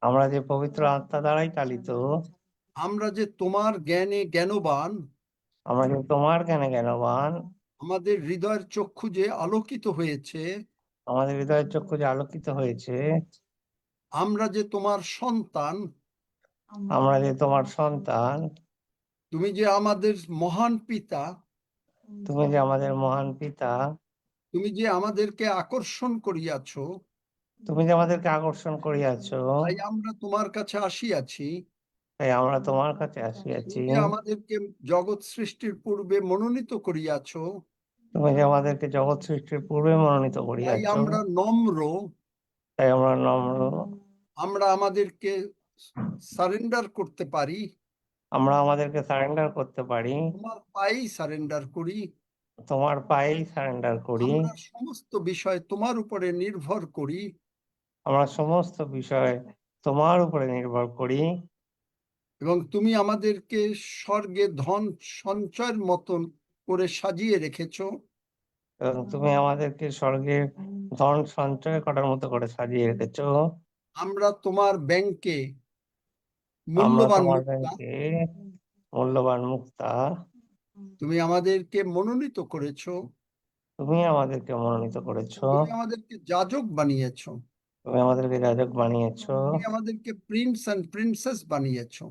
আমরা যে পবিত্র আত্মা দ্বারাই চালিত, আমরা যে তোমার জ্ঞানে জ্ঞানবান, আমরা যে তোমার জ্ঞানে জ্ঞানবান, আমাদের হৃদয়ের চক্ষু যে আলোকিত হয়েছে, আমাদের হৃদয়ের চক্ষু যে আলোকিত হয়েছে, আমরা যে তোমার সন্তান, আমরা যে তোমার সন্তান, তুমি যে আমাদের মহান পিতা, তুমি যে আমাদের মহান পিতা, তুমি যে আমাদেরকে আকর্ষণ করিয়াছো, তুমি যে আমাদেরকে আকর্ষণ করিয়াছো, তাই আমরা তোমার কাছে আসিয়াছি। তাই আমরা তোমার কাছে আসিয়াছি। তুমি যে আমাদেরকে জগৎ সৃষ্টির পূর্বে মনোনীত করিয়াছো, তুমি যে আমাদেরকে জগৎ সৃষ্টির পূর্বে মনোনীত তাই করিয়াছো, আমরা নম্র, তাই আমরা নম্র, আমরা আমাদেরকে সারেন্ডার করতে পারি, আমরা আমাদেরকে সারেন্ডার করতে পারি, তোমার পায়েই সারেন্ডার করি। তোমার পায়েই সারেন্ডার করি। আমরা সমস্ত বিষয় তোমার উপরে নির্ভর করি, আমরা সমস্ত বিষয় তোমার উপরে নির্ভর করি, এবং তুমি আমাদেরকে স্বর্গে ধন সঞ্চয়ের মতন করে সাজিয়ে রেখেছো। এবং তুমি আমাদেরকে স্বর্গে ধন সঞ্চয় করার মতো করে সাজিয়ে রেখেছো। আমরা তোমার ব্যাংকে আমরা মূল্যবান তোমার মুক্তা, ব্যাংকে মূল্যবান মুক্তা, তুমি আমাদেরকে মনোনীত করেছো, তুমি আমাদেরকে মনোনীত করেছো, তুমি আমাদেরকে যাজক বানিয়েছো, তুমি আমাদেরকে যাজক বানিয়েছো, তুমি আমাদেরকে প্রিন্স এন্ড প্রিন্সেস বানিয়েছো।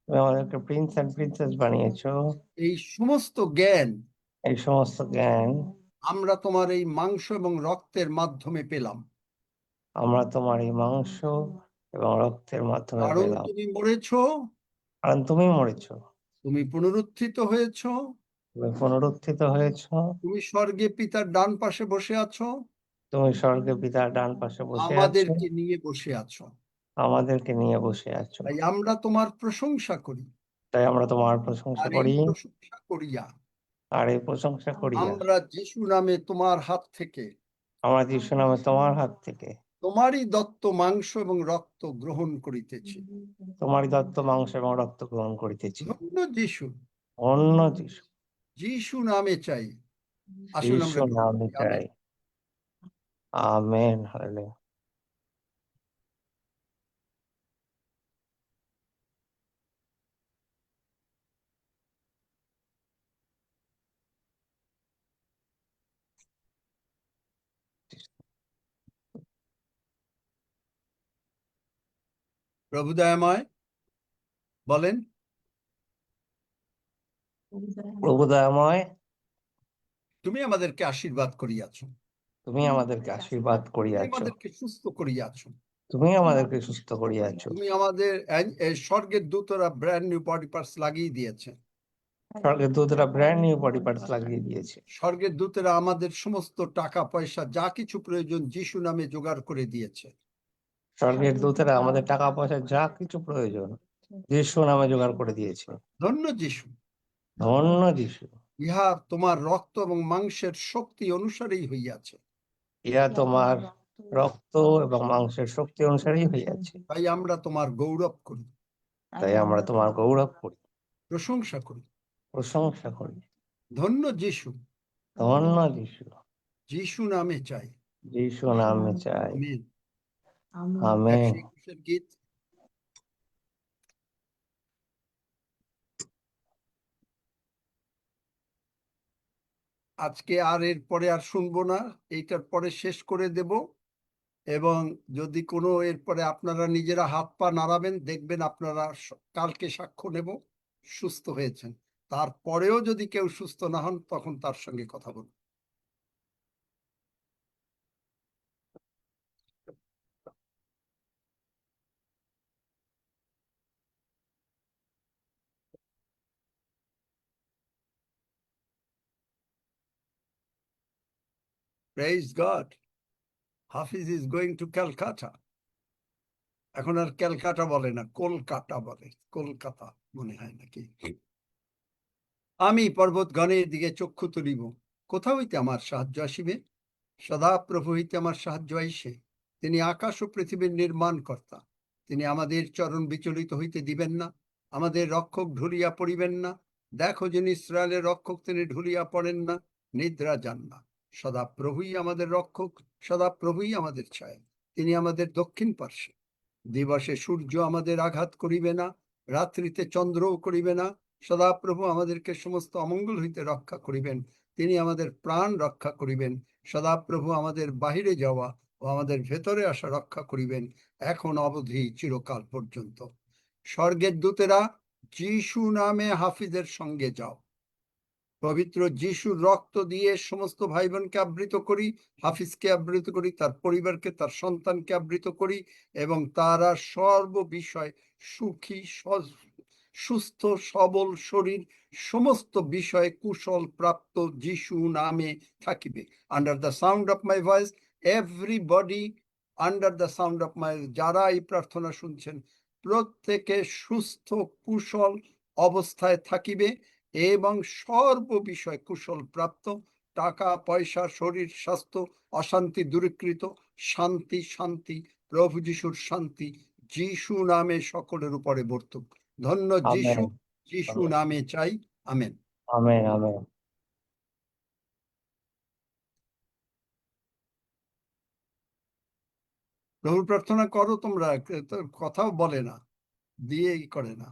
তুমি আমাদেরকে প্রিন্স এন্ড প্রিন্সেস বানিয়েছো। এই সমস্ত জ্ঞান এই সমস্ত জ্ঞান আমরা তোমার এই মাংস এবং রক্তের মাধ্যমে পেলাম। আমরা তোমার এই মাংস এবং রক্তের মাধ্যমে কারণ পেলাম। তুমি মরেছো, কারণ তুমি মরেছো, তুমি পুনরুত্থিত হয়েছো, তুমি পুনরুত্থিত হয়েছো, তুমি স্বর্গে পিতার ডান পাশে বসে আছো, তুমি স্বর্গে পিতার ডান পাশে বসে আছো, আমাদেরকে নিয়ে বসে আছো। আমাদেরকে নিয়ে বসে আছো। তাই আমরা তোমার প্রশংসা করি। তাই আমরা তোমার প্রশংসা আর এই করি। প্রশংসা করিয়া আর এই প্রশংসা করিয়া আমরা যিশু নামে তোমার হাত থেকে আমরা যিশু নামে তোমার হাত থেকে তোমারই দত্ত মাংস এবং রক্ত গ্রহণ করিতেছি। তোমারই দত্ত মাংস এবং রক্ত গ্রহণ করিতেছি। ধন্য যিশু, অন্য যিশু, যিশু নামে চাই। আসুন যিশু আমরা গ্রহণ নামে করি। চাই। আমেন। হালেলুয়া। প্রভু দয়াময়, বলেন। প্রভু দয়াময়, তুমি আমাদেরকে আশীর্বাদ করিয়াছ, তুমি আমাদেরকে আশীর্বাদ তুমি করিয়াছ, আমাদেরকে সুস্থ করিয়াছ, তুমি আমাদেরকে সুস্থ করিয়াছ। তুমি আমাদের স্বর্গের দূতরা ব্র্যান্ড নিউ বডি পার্টস লাগিয়ে দিয়েছে। স্বর্গের দূতরা ব্র্যান্ড নিউ বডি পার্টস লাগিয়ে দিয়েছে। স্বর্গের দূতেরা আমাদের সমস্ত টাকা পয়সা যা কিছু প্রয়োজন যিশু নামে জোগাড় করে দিয়েছে। স্বর্গের দূতেরা আমাদের টাকা পয়সা যা কিছু প্রয়োজন যিশু নামে জোগাড় করে দিয়েছে। ধন্য যিশু, ধন্য যিশু, ইহা তোমার রক্ত এবং মাংসের শক্তি অনুসারেই হইয়াছে। ইহা তোমার রক্ত এবং মাংসের শক্তি অনুসারেই হইয়াছে। তাই আমরা তোমার গৌরব করি, তাই আমরা তোমার গৌরব করি, প্রশংসা করি। প্রশংসা করি। ধন্য যিশু, ধন্য যিশু, যিশু নামে চাই। যিশু নামে চাই। আমেন। আমেন। 121 গীত। আজকে আর এর পরে আর শুনবো না, এইটার পরে শেষ করে দেব। এবং যদি কোনো এরপরে আপনারা নিজেরা হাত পা নাড়াবেন, দেখবেন আপনারা কালকে সাক্ষ্য নেব সুস্থ হয়েছেন। তারপরেও যদি কেউ সুস্থ না হন, তখন তার সঙ্গে কথা বলুন। Praise God. Hafiz is going to Calcutta. এখন আর ক্যালকাটা বলে না, কলকাতা বলে। কলকাতা মনে হয় নাকি। আমি পর্বতগণের দিকে চক্ষু তুলিব, কোথা হইতে আমার সাহায্য আসিবে? সদা প্রভু হইতে আমার সাহায্য আইসে। তিনি আকাশ ও পৃথিবীর নির্মাণ কর্তা। তিনি আমাদের চরণ বিচলিত হইতে দিবেন না, আমাদের রক্ষক ঢুলিয়া পড়িবেন না। দেখো, যিনি ইসরায়েলের রক্ষক, তিনি ঢুলিয়া পড়েন না, নিদ্রা যান না। সদা প্রভুই আমাদের রক্ষক, সদা প্রভুই আমাদের ছায়া। তিনি আমাদের দক্ষিণ পার্শ্বে। দিবসে সূর্য আমাদের আঘাত করিবে না, রাত্রিতে চন্দ্রও করিবে না। সদা প্রভু আমাদেরকে সমস্ত অমঙ্গল হইতে রক্ষা করিবেন। তিনি আমাদের প্রাণ রক্ষা করিবেন। সদা প্রভু আমাদের বাহিরে যাওয়া ও আমাদের ভেতরে আসা রক্ষা করিবেন, এখন অবধি চিরকাল পর্যন্ত। স্বর্গের দূতেরা যিশু নামে হাফিজের সঙ্গে যাও। পবিত্র যিশুর রক্ত দিয়ে সমস্ত ভাই বোনকে আবৃত করি, হাফিজকে আবৃত করি, তার পরিবারকে, তার সন্তানকে আবৃত করি, এবং তারা সর্ববিষয় সুখী, সুস্থ, সবল শরীর, সমস্ত বিষয়ে কুশল প্রাপ্ত যিশু নামে থাকিবে। Under the sound of my voice, everybody under the sound of my, যারা এই প্রার্থনা শুনছেন, প্রত্যেকে সুস্থ কুশল অবস্থায় থাকিবে এবং সর্ববিষয় কুশল প্রাপ্ত, টাকা পয়সা, শরীর স্বাস্থ্য, অশান্তি দূরীকৃত, শান্তি শান্তি, প্রভু যিশুর শান্তি যিশু নামে সকলের উপরে বর্তুক। ধন্য যিশু, যিশু নামে চাই। আমেন। আমেন। আমেন। প্রভুর প্রার্থনা করো তোমরা, কথাও বলে না, দিয়েই করে না।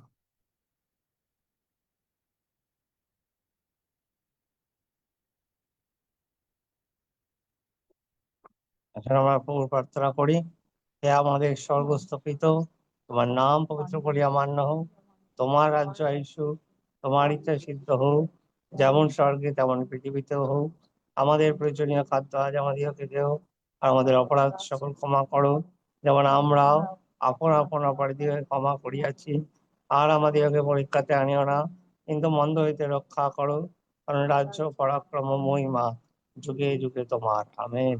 এখন আমরা প্রভুর প্রার্থনা করি। হে আমাদের স্বর্গস্থ পিতা, তোমার নাম পবিত্র করিয়া মান্য হোক, তোমার রাজ্য আইসুক, তোমার ইচ্ছা সিদ্ধ হোক, যেমন স্বর্গে তেমন পৃথিবীতেও হোক। আমাদের প্রয়োজনীয় খাদ্য আজ আমাদেরকে দেও, আর আমাদের অপরাধ সকল ক্ষমা করো, যেমন আমরাও আপন আপন অপরাধীদের ক্ষমা করিয়াছি। আর আমাদেরকে পরীক্ষাতে আনিও না, কিন্তু মন্দ হইতে রক্ষা করো, কারণ রাজ্য, পরাক্রম, মহিমা যুগে যুগে তোমার। আমেন।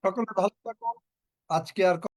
সকলে ভালো থাকো। আজকে আর